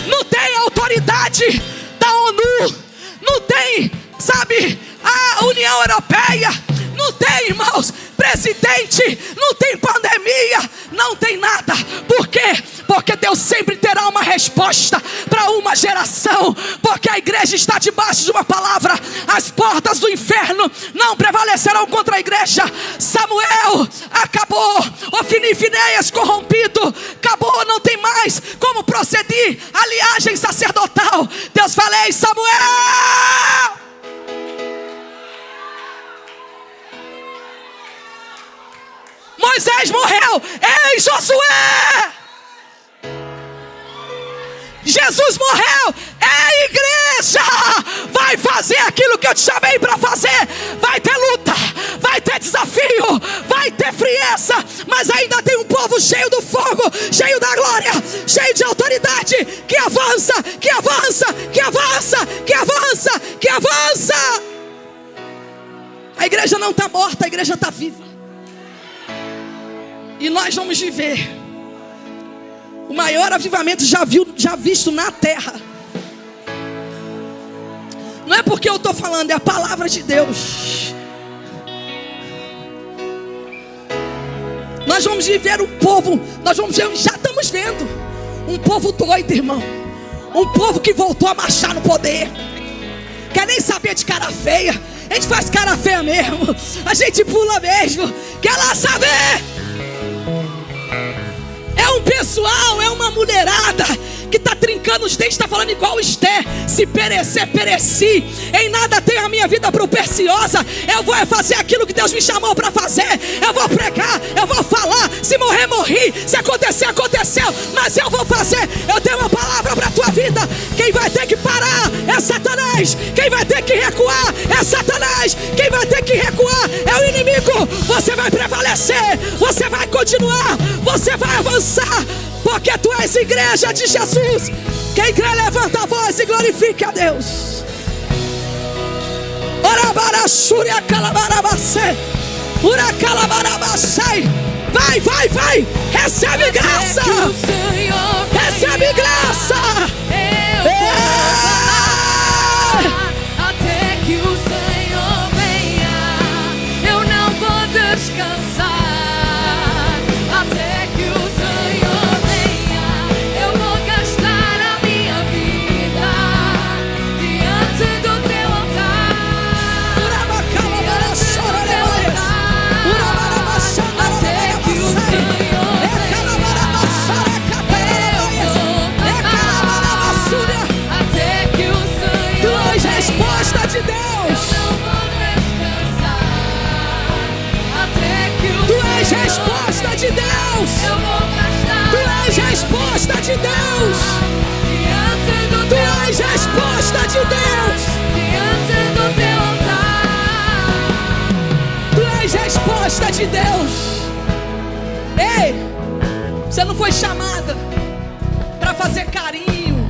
não tem autoridade da ONU, não tem, sabe, a União Europeia, não tem, irmãos, presidente, não tem pandemia, não tem nada. Por quê? Porque Deus sempre terá uma resposta para uma geração, porque a igreja está debaixo de uma palavra. As portas do inferno não prevalecerão contra a igreja. Samuel acabou, Ofni e Finéias corrompido, acabou, não tem mais como proceder a linhagem sacerdotal. Deus fala, ei Samuel, Moisés morreu, ei Josué, Jesus morreu, é igreja, vai fazer aquilo que eu te chamei para fazer. Vai ter luta, vai ter desafio, vai ter frieza, mas ainda tem um povo cheio do fogo, cheio da glória, cheio de autoridade, que avança, que avança, que avança, que avança, que avança. A igreja não está morta, a igreja está viva. E nós vamos viver o maior avivamento já visto na terra. Não é porque eu estou falando, é a palavra de Deus. Nós vamos viver um povo, já estamos vendo um povo doido, irmão. Um povo que voltou a marchar no poder. Quer nem saber de cara feia. A gente faz cara feia mesmo. A gente pula mesmo. Quer lá saber? É um pessoal, é uma mulherada que está trincando os dentes, está falando igual Esther: se perecer, pereci. Em nada tenho a minha vida por preciosa. Eu vou fazer aquilo que Deus me chamou para fazer. Eu vou pregar, eu vou falar. Se morrer, morri. Se acontecer, aconteceu. Mas eu vou fazer. Eu tenho uma palavra para a tua vida. Quem vai ter que parar é Satanás. Quem vai ter que recuar é Satanás. Quem vai ter que recuar é o inimigo. Você vai prevalecer. Você vai continuar. Você vai avançar. Porque tu és igreja de Jesus. Quem crê, levanta a voz e glorifique a Deus. Vai, vai, vai. Recebe graça. Recebe graça. Até que o Senhor venha, eu não vou descansar. Até que o Senhor venha, eu vou gastar a minha vida diante do teu altar. Diante do teu altar. Até que o Senhor venha, eu vou cantar. Até que o Senhor Tu és resposta de Deus. Tu és resposta de Deus. Tu és resposta de Deus. Tu és resposta de Deus. Tu és resposta de Deus. Ei, você não foi chamada para fazer carinho,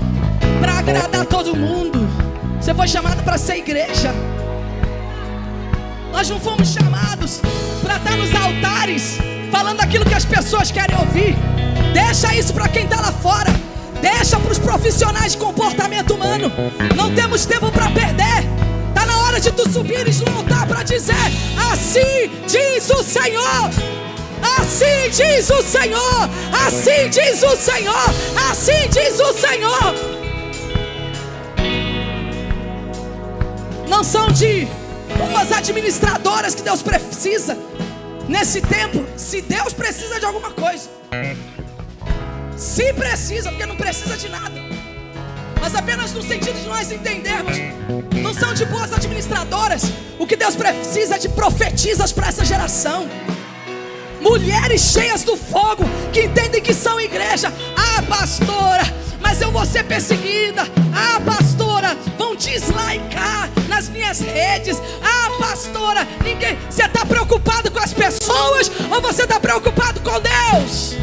para agradar todo mundo. Você foi chamada para ser igreja. Nós não fomos chamados para estar nos altares falando aquilo que as pessoas querem ouvir. Deixa isso para quem está lá fora. Deixa para os profissionais de comportamento humano. Não temos tempo para perder. Está na hora de tu subires no altar para dizer: assim diz o Senhor. Assim diz o Senhor. Assim diz o Senhor. Assim diz o Senhor. Não são de umas administradoras que Deus precisa nesse tempo. Se Deus precisa de alguma coisa, se precisa, porque não precisa de nada, mas apenas no sentido de nós entendermos, não são de boas administradoras. O que Deus precisa é de profetisas para essa geração. Mulheres cheias do fogo, que entendem que são igreja. Ah, pastora, mas eu vou ser perseguida. Ah, pastora, vão dislikear nas minhas redes. Ah, pastora, ninguém. Você está preocupado com as pessoas ou você está preocupado com Deus?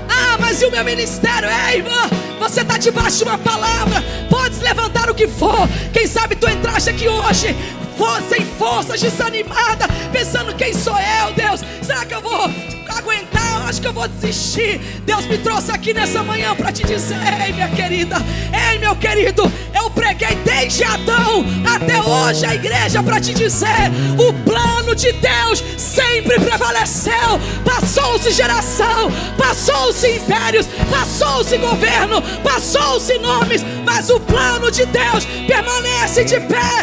Ah, mas e o meu ministério? Ei, irmã, você está debaixo de uma palavra. Podes levantar o que for. Quem sabe tu entraste aqui hoje sem forças, desanimada, pensando: quem sou eu, Deus? Será que eu vou aguentar? Eu acho que eu vou desistir. Deus me trouxe aqui nessa manhã para te dizer: ei, minha querida, ei, meu querido, eu preguei desde Adão até hoje a igreja para te dizer: o plano de Deus sempre prevaleceu. Passou-se geração, passou-se impérios, passou-se governo, passou-se nomes, mas o plano de Deus permanece de pé.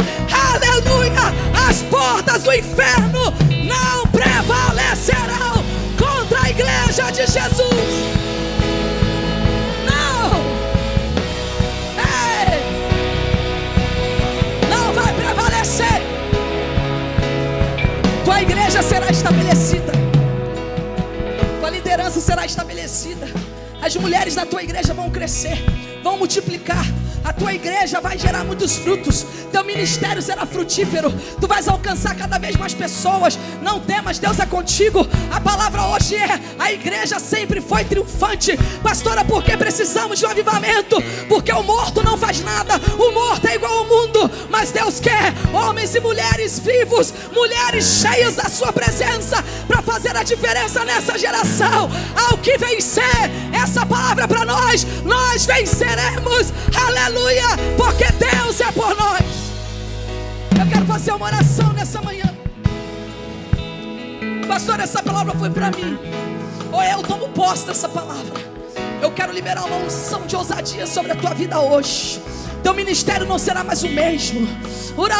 Aleluia! As portas do inferno não prevalecerão contra a igreja de Jesus. Não! Ei! Não vai prevalecer. Tua igreja será estabelecida. Tua liderança será estabelecida. As mulheres da tua igreja vão crescer, vão multiplicar. A tua igreja vai gerar muitos frutos. Teu ministério será frutífero. Tu vais alcançar cada vez mais pessoas. Não temas, Deus é contigo. A palavra hoje é: a igreja sempre foi triunfante. Pastora, porque precisamos de um avivamento? Porque o morto não faz nada. O morto é igual ao mundo. Mas Deus quer homens e mulheres vivos, mulheres cheias da sua presença, para fazer a diferença nessa geração. Ao que vencer, essa palavra para nós venceremos. Aleluia, porque Deus é por nós. Eu quero fazer uma oração nessa manhã. Pastor, essa palavra foi para mim. Ou eu tomo posse dessa palavra. Eu quero liberar uma unção de ousadia sobre a tua vida hoje. Teu ministério não será mais o mesmo. Olha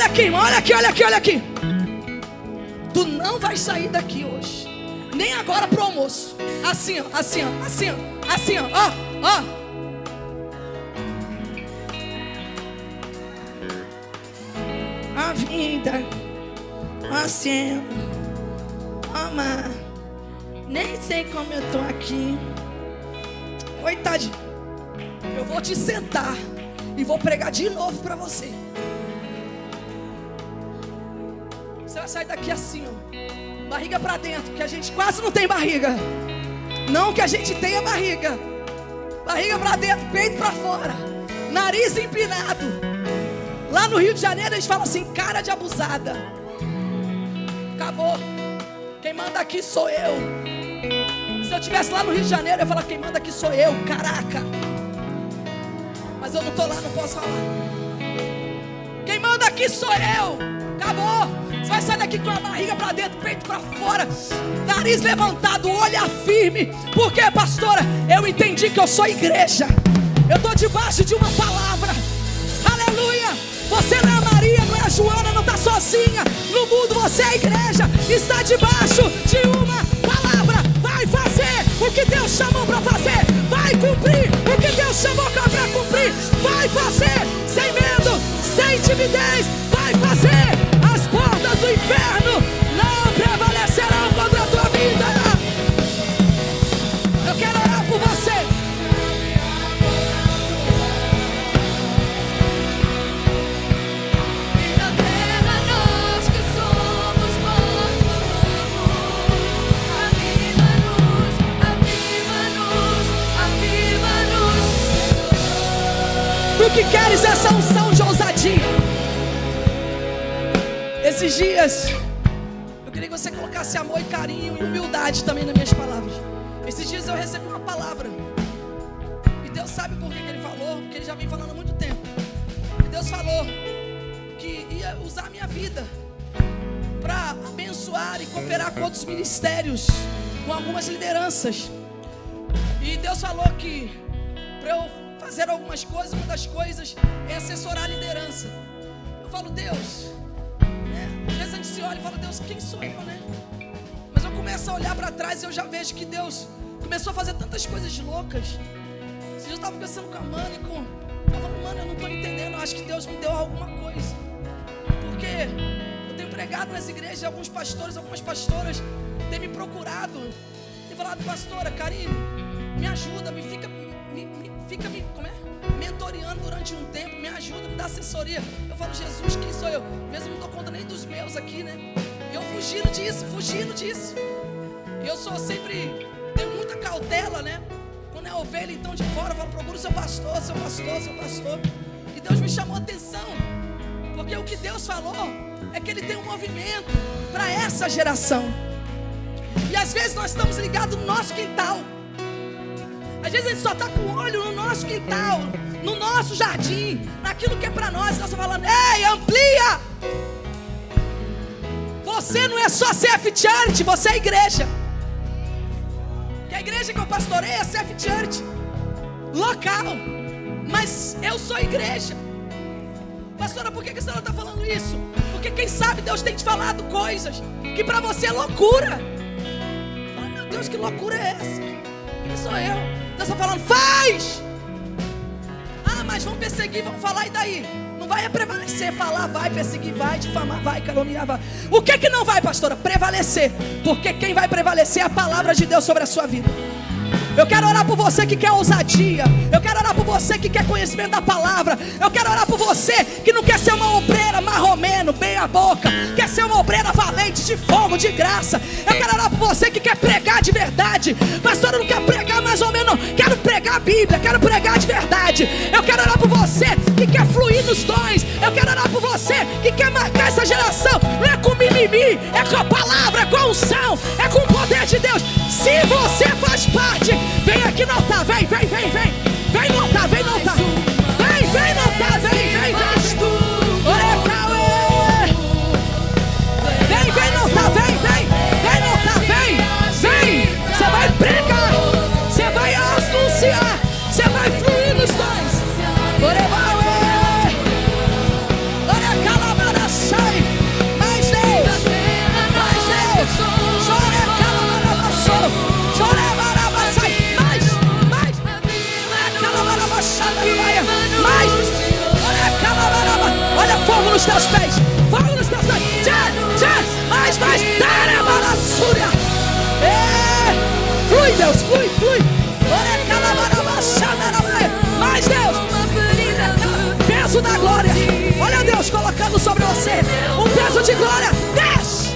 aqui, irmão, olha aqui. Tu não vai sair daqui hoje, nem agora pro almoço. Assim, ó. A vida, assim, ama. Nem sei como eu tô aqui. Coitadinho. Eu vou te sentar e vou pregar de novo para você. Você vai sair daqui assim, ó, barriga para dentro, que a gente quase não tem barriga. Não que a gente tenha barriga. Barriga para dentro, peito para fora, nariz empinado. Lá no Rio de Janeiro eles falam assim: cara de abusada. Acabou. Quem manda aqui sou eu. Se eu estivesse lá no Rio de Janeiro, eu ia falar: quem manda aqui sou eu, caraca. Mas eu não estou lá, não posso falar. Quem manda aqui sou eu. Acabou. Você vai sair daqui com a barriga para dentro, peito para fora, nariz levantado, olhar firme. Por quê, pastora? Eu entendi que eu sou igreja. Eu estou debaixo de uma palavra. Aleluia. Você não é a Maria, não é a Joana, não está sozinha. No mundo você é a igreja. Está debaixo de uma palavra. Vai fazer o que Deus chamou para fazer. Vai cumprir o que Deus chamou para cumprir. Vai fazer sem medo, sem timidez. Vai fazer. As portas do inferno não prevalecerão contra a tua vida. Eu quero orar por você. E na terra nós que somos aviva-nos, Tu que queres essa unção de ousadia. Esses dias, eu queria que você colocasse amor e carinho e humildade também nas minhas palavras. Esses dias eu recebi uma palavra. E Deus sabe por que Ele falou, porque Ele já vem falando há muito tempo. E Deus falou que ia usar a minha vida para abençoar e cooperar com outros ministérios, com algumas lideranças. E Deus falou que para eu fazer algumas coisas, uma das coisas é assessorar a liderança. Eu falo: Deus, às vezes a gente se olha e fala: Deus, quem sou eu, né? Mas eu começo a olhar para trás e eu já vejo que Deus começou a fazer tantas coisas loucas. Eu estava conversando com a Mana e eu falando: Mano, eu não estou entendendo, eu acho que Deus me deu alguma coisa. Porque eu tenho pregado nas igrejas, alguns pastores, algumas pastoras têm me procurado, têm falado: pastora, Karine, me ajuda, fica mentoreando durante um tempo, me ajuda, me dá assessoria. Eu falo: Jesus, quem sou eu? Às vezes eu não dou conta nem dos meus aqui, né? E eu fugindo disso. E eu sou sempre, tenho muita cautela, né? Quando é ovelha, então de fora, eu falo: procura o seu pastor. E Deus me chamou a atenção, porque o que Deus falou é que Ele tem um movimento para essa geração. E às vezes nós estamos ligados no nosso quintal. Às vezes a gente só está com o olho no nosso quintal, no nosso jardim, naquilo que é para nós. Nós estamos falando: ei, amplia. Você não é só CF Church, você é igreja. Que a igreja que eu pastorei é CF Church local, mas eu sou igreja. Pastora, por que a senhora está falando isso? Porque quem sabe Deus tem te falado coisas que para você é loucura. Ai, meu Deus, que loucura é essa? Quem sou eu? Deus está falando: faz! Ah, mas vão perseguir, vão falar, e daí? Não vai prevalecer. Falar vai, perseguir vai, difamar vai, caluniar vai. O que não vai, pastora? Prevalecer. Porque quem vai prevalecer é a palavra de Deus sobre a sua vida. Eu quero orar por você que quer ousadia. Eu quero orar por você que quer conhecimento da palavra. Eu quero orar por você que não quer ser uma obreira marromeno, meia boca, quer ser uma obreira valente, de fogo, de graça. Eu quero orar por você que quer pregar de verdade. Pastor, eu não quero pregar mais ou menos, não. Quero pregar a Bíblia, quero pregar de verdade. Eu quero orar por você que quer fluir nos dons. Eu quero orar por você que quer marcar essa geração. Não é com mimimi, é com a palavra, é com a unção, é com o poder de Deus. Se você faz parte, vem aqui no altar, vem. Vem no altar, vem no altar. Vem no altar, vem. Vem no altar, vem no altar, vem. Você vai pregar, você vai anunciar, você vai fluir nos dons. Mais Deus. Olha fogo nos teus pés. Fogo nos teus pés. Mais. Flui, Deus, flui. Mais Deus. Peso da glória. Olha Deus colocando sobre você um peso de glória. Desce.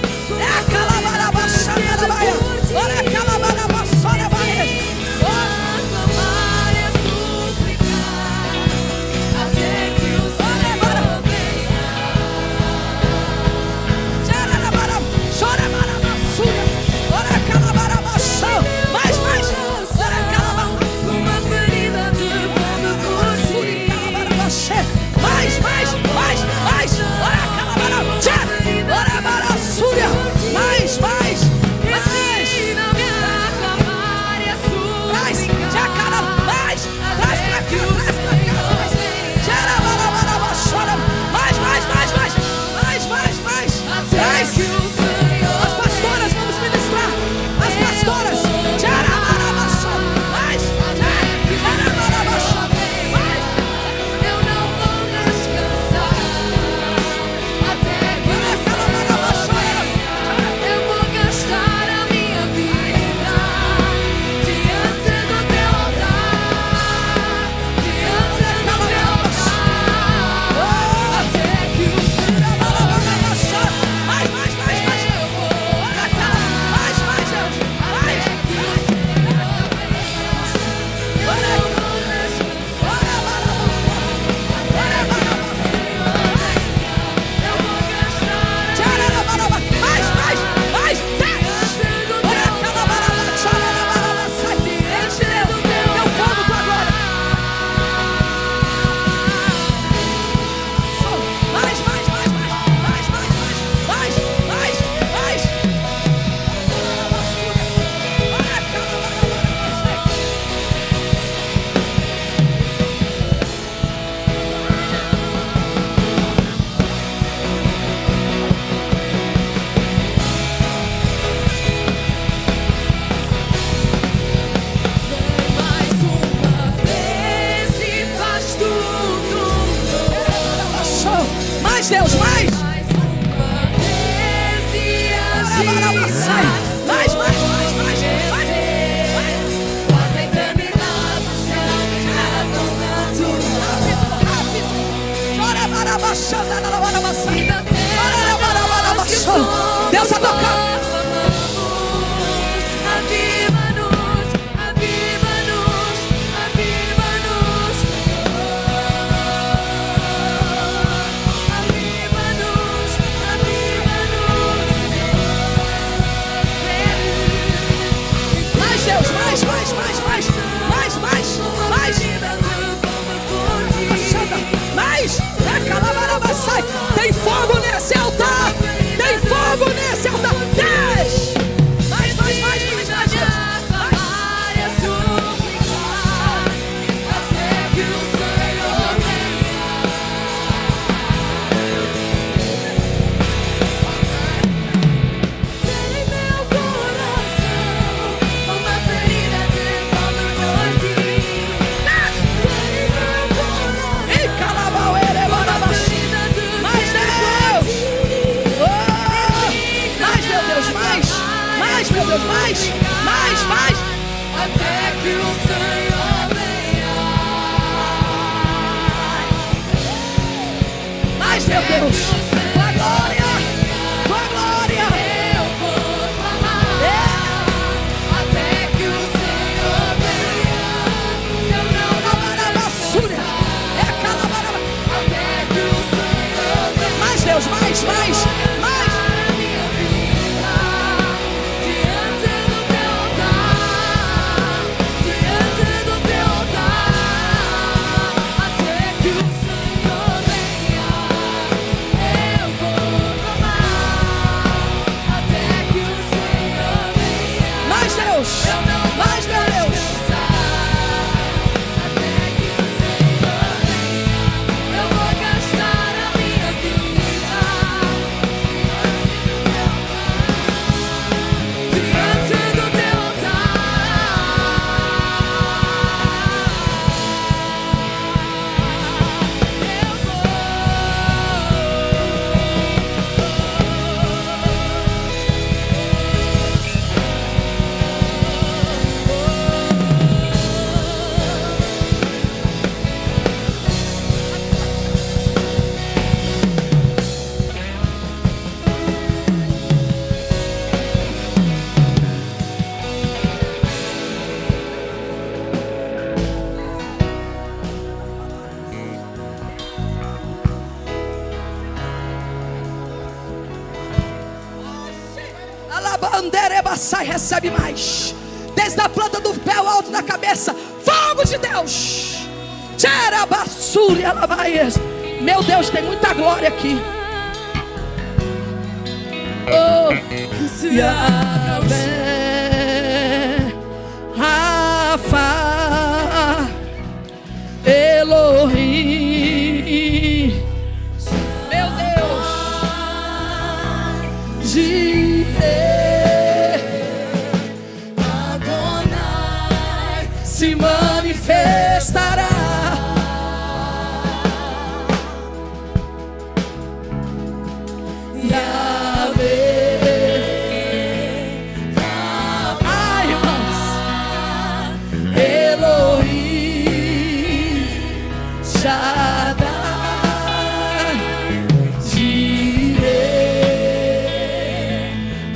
As pastoras, vamos ministrar. As pastoras. Eu não vou descansar até que o Senhor venha. Eu vou gastar a minha vida diante do teu altar, diante do teu altar, até que o Senhor Deus, mais. Deus está tocando. Tem fogo nesse altar! Tem fogo nesse altar! Desce! Mais! Até que o Senhor venha. Tem em meu coração uma ferida de fome por ti. Tem em meu coração. Ei, calabauere, mais Deus! Mais, meu Deus, mais! Mais, meu Deus, mais! Até que o Deus, mais, mais, mais. Mais Deus, mais Deus. Sai, recebe mais. Desde a planta do pé ao alto da cabeça, fogo de Deus. Meu Deus, tem muita glória aqui. Oh, Yahvé, Rafa, Elohim. Meu Deus, se manifestará. Yahvé, ai, irmãos, Elohim, Shaddai, Jireh,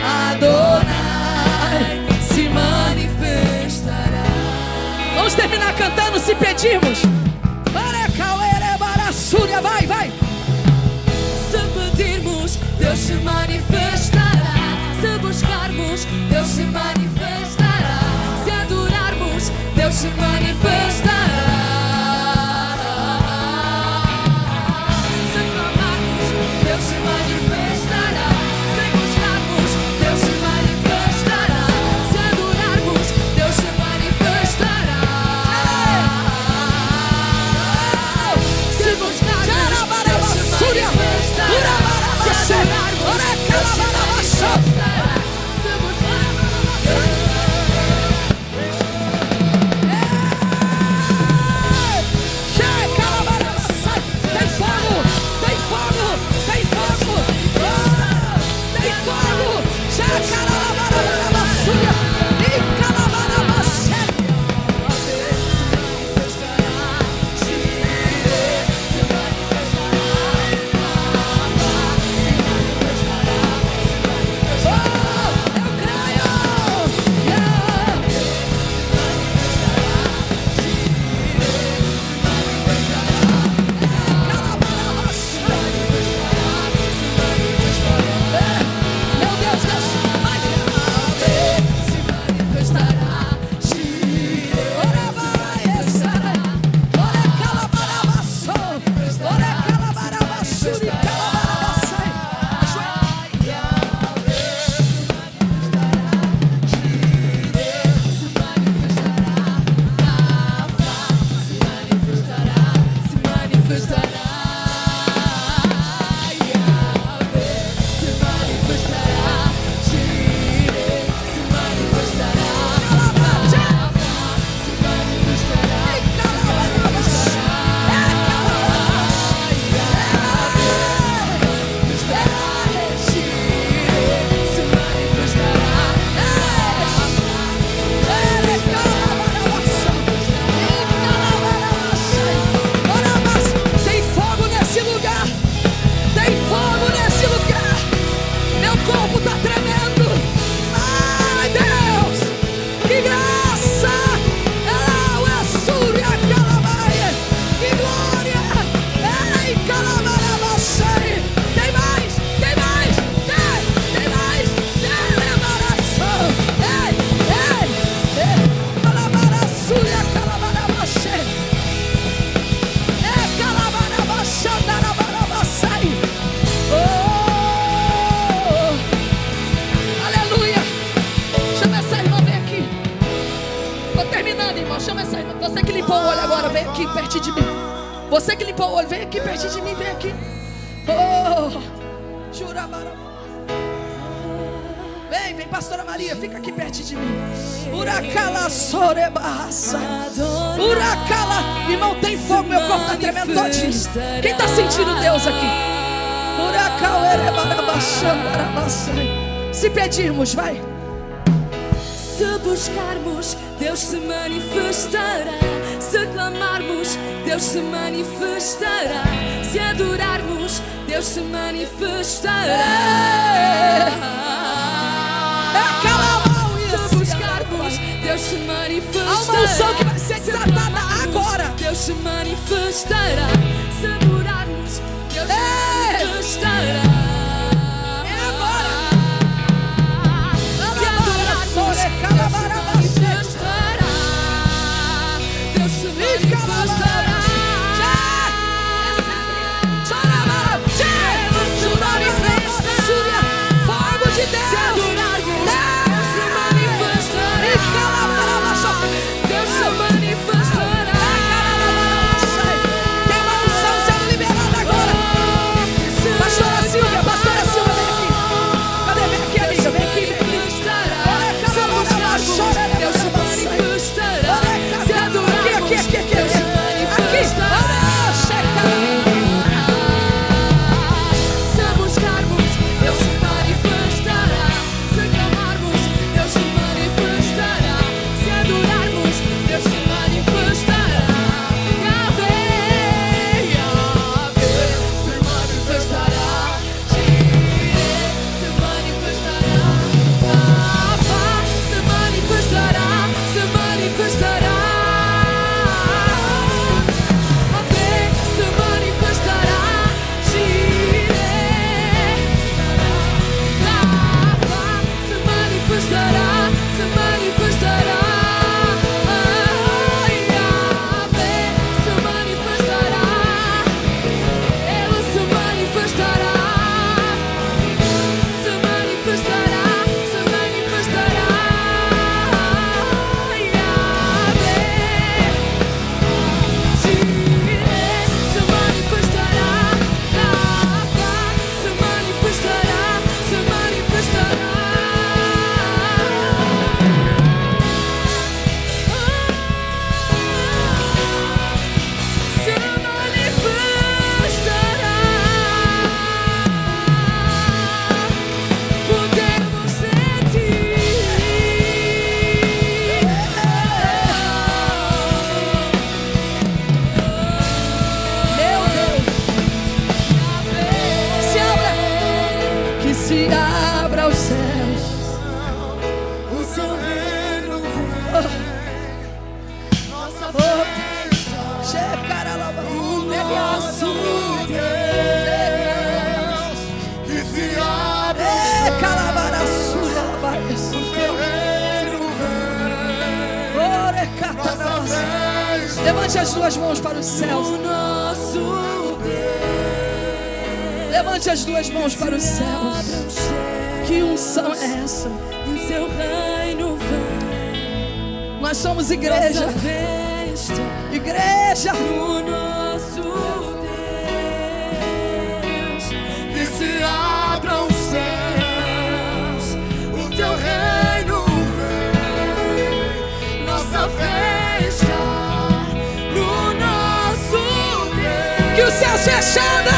Adonai, se manifestará. Vamos terminar cantando se pedirmos. Vai, vai. Se pedirmos, Deus se manifestará. Se buscarmos, Deus se manifestará. Se adorarmos, Deus se manifestará. Se clamarmos, Deus se manifestará. Se buscarmos, Deus se manifestará. Se adorarmos, Deus se manifestará. Se buscarmos, Deus se manifestará. Se adorarmos, Deus se manifestará. Se buscarmos, Tem fogo, tem fogo, tem fogo. Tem fogo. Meu Deus, Deus, mais agora, vem aqui perto de mim. Você que limpou o olho, vem aqui perto de mim, vem aqui. Oh, Jurabara. Vem, pastora Maria, fica aqui perto de mim. Uracala sorebarraça. Uracala. Irmão, tem fogo, meu corpo está tremendo todinho. Quem está sentindo Deus aqui? Se pedirmos, vai. Se buscarmos, Deus se manifestará. Se clamarmos, Deus se manifestará. Se adorarmos, Deus se manifestará. Se buscarmos, Deus se manifestará. Há uma unção que vai ser desatada agora. Deus se manifestará. Se adorarmos, Deus se manifestará. É agora. Se adorarmos, Deus se manifestará. Deus se manifestará. Fogo de Deus. Se adorarmos, Deus se manifestará. Deus se manifestará. Tem uma unção sendo liberada agora. Pastora Silvia, vem aqui. Cadê? Vem aqui, amiga, vem aqui. Se adorarmos, Deus se manifestará. Se adorarmos, Aqui. Deus se manifestará. Se buscarmos, Deus se manifestará. Se clamarmos, Deus se manifestará. Se adorarmos, Deus se manifestará. Yahvé, Yahvé, se manifestará. Jireh, se manifestará. Rafa, se manifestará. Se manifestará. Yahvé, se manifestará. Jireh, Rafa, se manifestará. Se manifestará. Yahvé, se manifestará. Ele se manifestará. Se manifestará. Se manifestará. Yahvé, Jireh, se manifestará. Rafa, se manifestará. Se manifestará. Se manifestará. Podemos Meu Deus. Se abra. Que se abra os céus. O seu reino vem. Nossa Oh, Shekaralaba. nosso Deus. Que se abre Calabaraçulabaias. o seu reino vem. Orecatarabas. Levante as duas mãos para os céus. O nosso Deus. Levante as duas mãos para os céus. Que unção é essa? E o seu reino vem. Nós somos igreja. Nossa festa. Igreja. O nosso Deus. Que se abram os céus. O teu reino vem. Nossa festa. No nosso Deus. Que os céus fechados.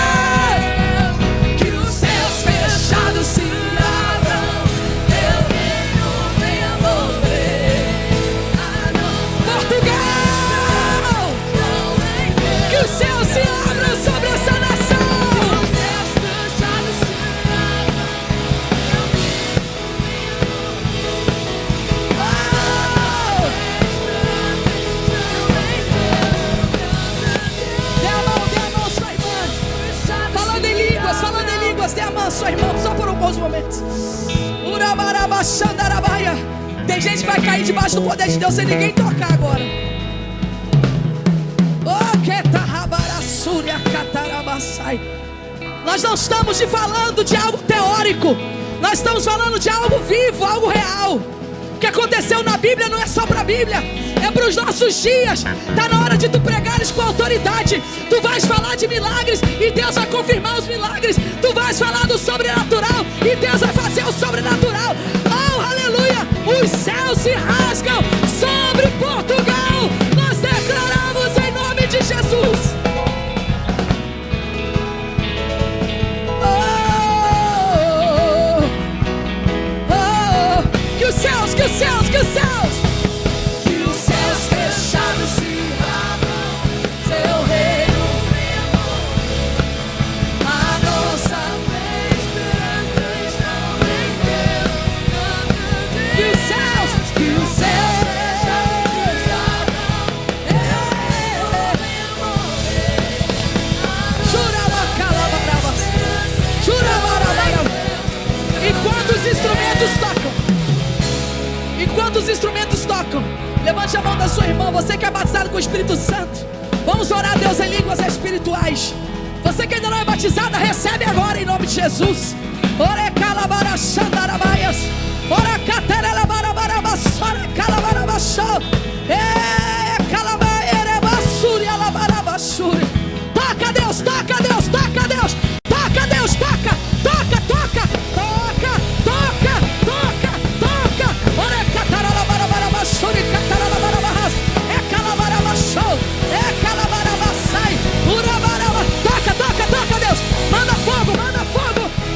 Que os céus fechados se abram. Teu reino venha mover. Portugal. Que os céus se abram sobre essa nação. Os céus fechados se abram. Dê a mão, sua irmã. Falando em línguas, dê a mão, sua irmã, só por alguns momentos. Urabarabaxandarabaia. Tem gente que vai cair debaixo do poder de Deus sem ninguém tocar agora. Nós não estamos falando de algo teórico. Nós estamos falando de algo vivo, algo real. O que aconteceu na Bíblia não é só para a Bíblia. é para os nossos dias. Está na hora de tu pregares com autoridade. Tu vais falar de milagres e Deus vai confirmar os milagres. Tu vais falar do sobrenatural e Deus vai fazer o sobrenatural. Oh, aleluia! Os céus se rasgam sobre Portugal. Nós declaramos em nome de Jesus. Que os céus, que os céus, que os céus, que os céus fechados se abram, seu reino venha. A nossa fé e esperança estão em Deus. que os céus fechados se abram, enquanto os instrumentos tocam, enquanto os instrumentos tocam, levante a mão da sua irmã. Você que é batizado com o Espírito Santo, vamos orar a Deus em línguas espirituais. Você que ainda não é batizada, recebe agora em nome de Jesus. Ora calabara xandarabaias, ora caterelabarabarabas, ora calabarabachó, calabaerebassuri alabarabachuri. Toca Deus, toca Deus, toca Deus, toca Deus, toca, toca, toca, toca, toca, toca, toca. Ora cataralabarabarabassuri, cataralabarabas, calabarabachó, calabarabassai, urabaraba. Toca, toca, toca Deus. Manda fogo,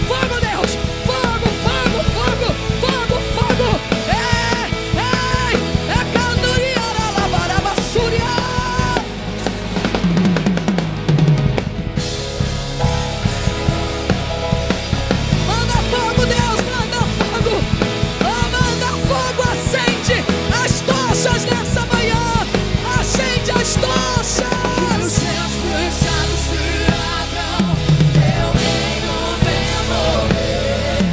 fogo Deus, fogo, fogo, fogo, fogo, fogo. Canduriaralabarabassuria. Manda fogo, Deus, manda fogo. Oh, manda fogo, acende as tochas nessa manhã. Acende as que os tochas. céus fechados se abram, teu reino venha mover.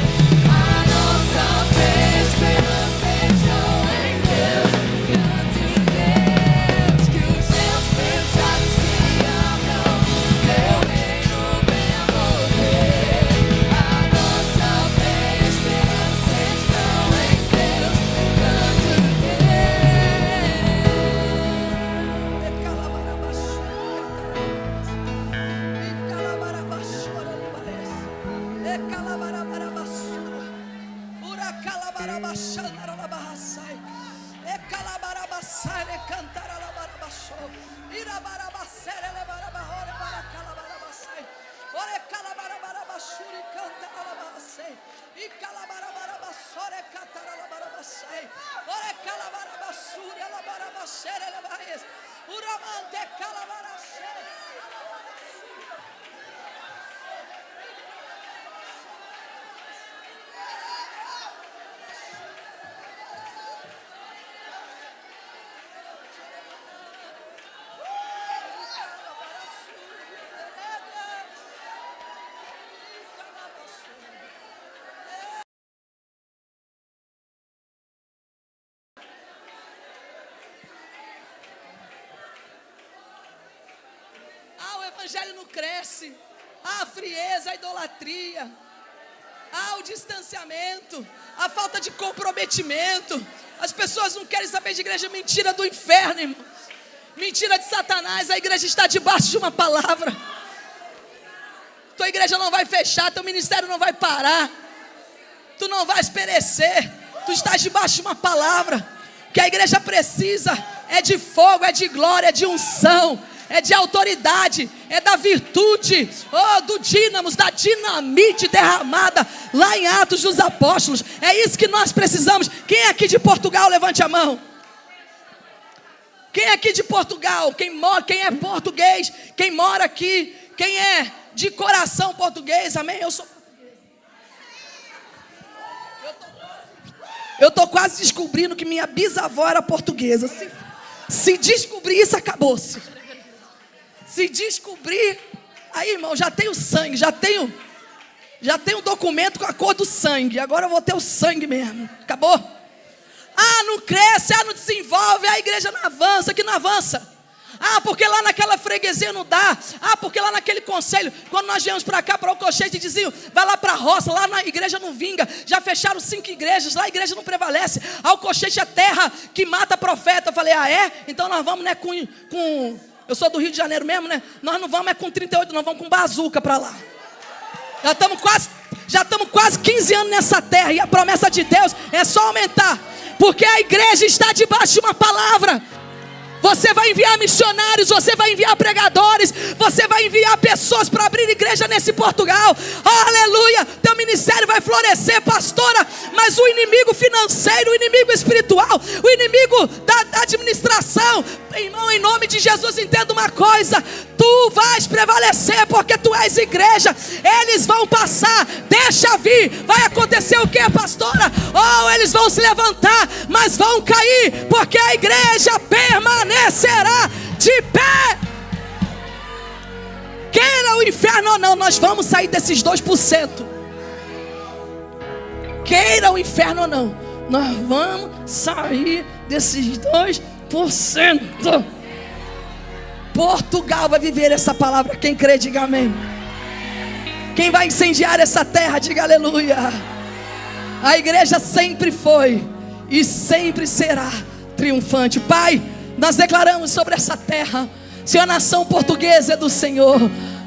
A nossa fé e esperança estão em Deus, grande Deus. Que os céus fechados se abram, teu reino venha mover. A nossa fé e esperança estão em Deus, grande O evangelho não cresce. A frieza, a idolatria, o distanciamento, a falta de comprometimento. As pessoas não querem saber de igreja. Mentira do inferno, irmãos. Mentira de Satanás. A igreja está debaixo de uma palavra. Tua igreja não vai fechar, teu ministério não vai parar, tu não vais perecer. Tu estás debaixo de uma palavra. O que a igreja precisa é de fogo, é de glória, é de unção, é de autoridade, é da virtude, do dínamos, da dinamite derramada lá em Atos dos Apóstolos. É isso que nós precisamos. Quem é aqui de Portugal, levante a mão. Quem é aqui de Portugal? Quem é português? Quem mora aqui? Quem é de coração português? Amém? Eu sou português. Eu estou quase descobrindo que minha bisavó era portuguesa. Se descobrir isso, acabou-se. Se descobrir, aí, irmão, já tenho sangue, já tenho documento com a cor do sangue. Agora eu vou ter o sangue mesmo. Acabou? Não cresce, não desenvolve, a igreja não avança. Que não avança? Ah, porque lá naquela freguesia não dá. Ah, porque lá naquele conselho, quando nós viemos para cá, para o Alcochete, diziam, vai lá para a roça, lá na igreja não vinga. Já fecharam 5 igrejas, lá a igreja não prevalece. Alcochete é terra que mata profeta. Eu falei, ah é? Então nós vamos, né, com eu sou do Rio de Janeiro mesmo, né? Nós não vamos com 38, nós vamos com bazuca para lá. Já estamos quase 15 anos nessa terra. E a promessa de Deus é só aumentar. Porque a igreja está debaixo de uma palavra. Você vai enviar missionários, você vai enviar pregadores, você vai enviar pessoas para abrir igreja nesse Portugal. Aleluia! Teu ministério vai florescer, pastora. Mas o inimigo financeiro, o inimigo espiritual, o inimigo da administração, irmão, em nome de Jesus, entenda uma coisa: tu vais prevalecer, porque tu és igreja. Eles vão passar, deixa vir. Vai acontecer o que, pastora? Oh, eles vão se levantar, mas vão cair, porque a igreja permanecerá de pé. Queira o inferno ou não, nós vamos sair desses 2%. Queira o inferno ou não, nós vamos sair desses 2%. Portugal vai viver essa palavra. Quem crê, diga amém. Quem vai incendiar essa terra, diga aleluia. A igreja sempre foi e sempre será triunfante. Pai, nós declaramos sobre essa terra, Senhor, a nação portuguesa é do Senhor.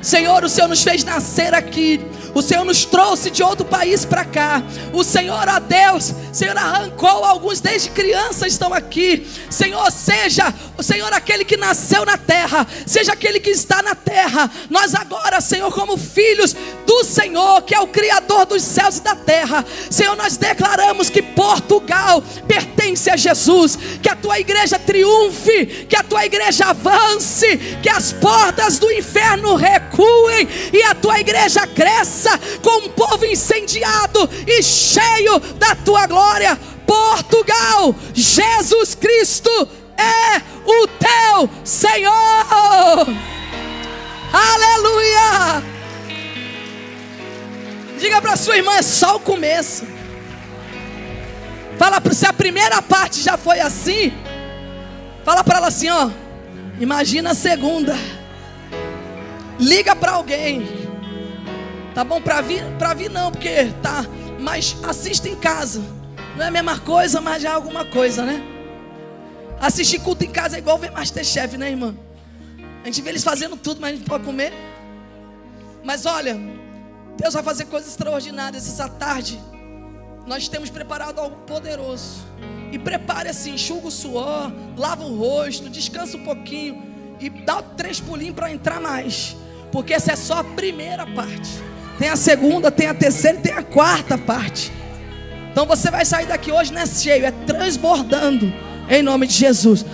Senhor, o Senhor nos fez nascer aqui. O Senhor nos trouxe de outro país para cá. O Senhor, ó Deus, Senhor, arrancou alguns desde criança, estão aqui. Senhor, seja o Senhor aquele que nasceu na terra, seja aquele que está na terra. Nós agora, Senhor, como filhos do Senhor, que é o Criador dos céus e da terra, Senhor, nós declaramos que Portugal pertence a Jesus. Que a tua igreja triunfe, que a tua igreja avance, que as portas do inferno recuem e a tua igreja cresça com um povo incendiado e cheio da tua glória. Portugal, Jesus Cristo é o teu Senhor. Aleluia. Diga para sua irmã, é só o começo. Fala, se a primeira parte já foi assim, fala para ela assim, ó, imagina a segunda. Liga para alguém. Tá bom para vir não, porque tá, mas assista em casa. Não é a mesma coisa, mas já é alguma coisa, né? Assistir culto em casa é igual ver Masterchef, né, irmã? A gente vê eles fazendo tudo, mas a gente pode comer. Mas olha, Deus vai fazer coisas extraordinárias essa tarde. Nós temos preparado algo poderoso. E prepare assim, enxuga o suor, lava o rosto, descansa um pouquinho e dá 3 pulinhos para entrar mais. Porque essa é só a primeira parte. Tem a segunda, tem a terceira e tem a quarta parte. Então você vai sair daqui hoje não é cheio, é transbordando, em nome de Jesus.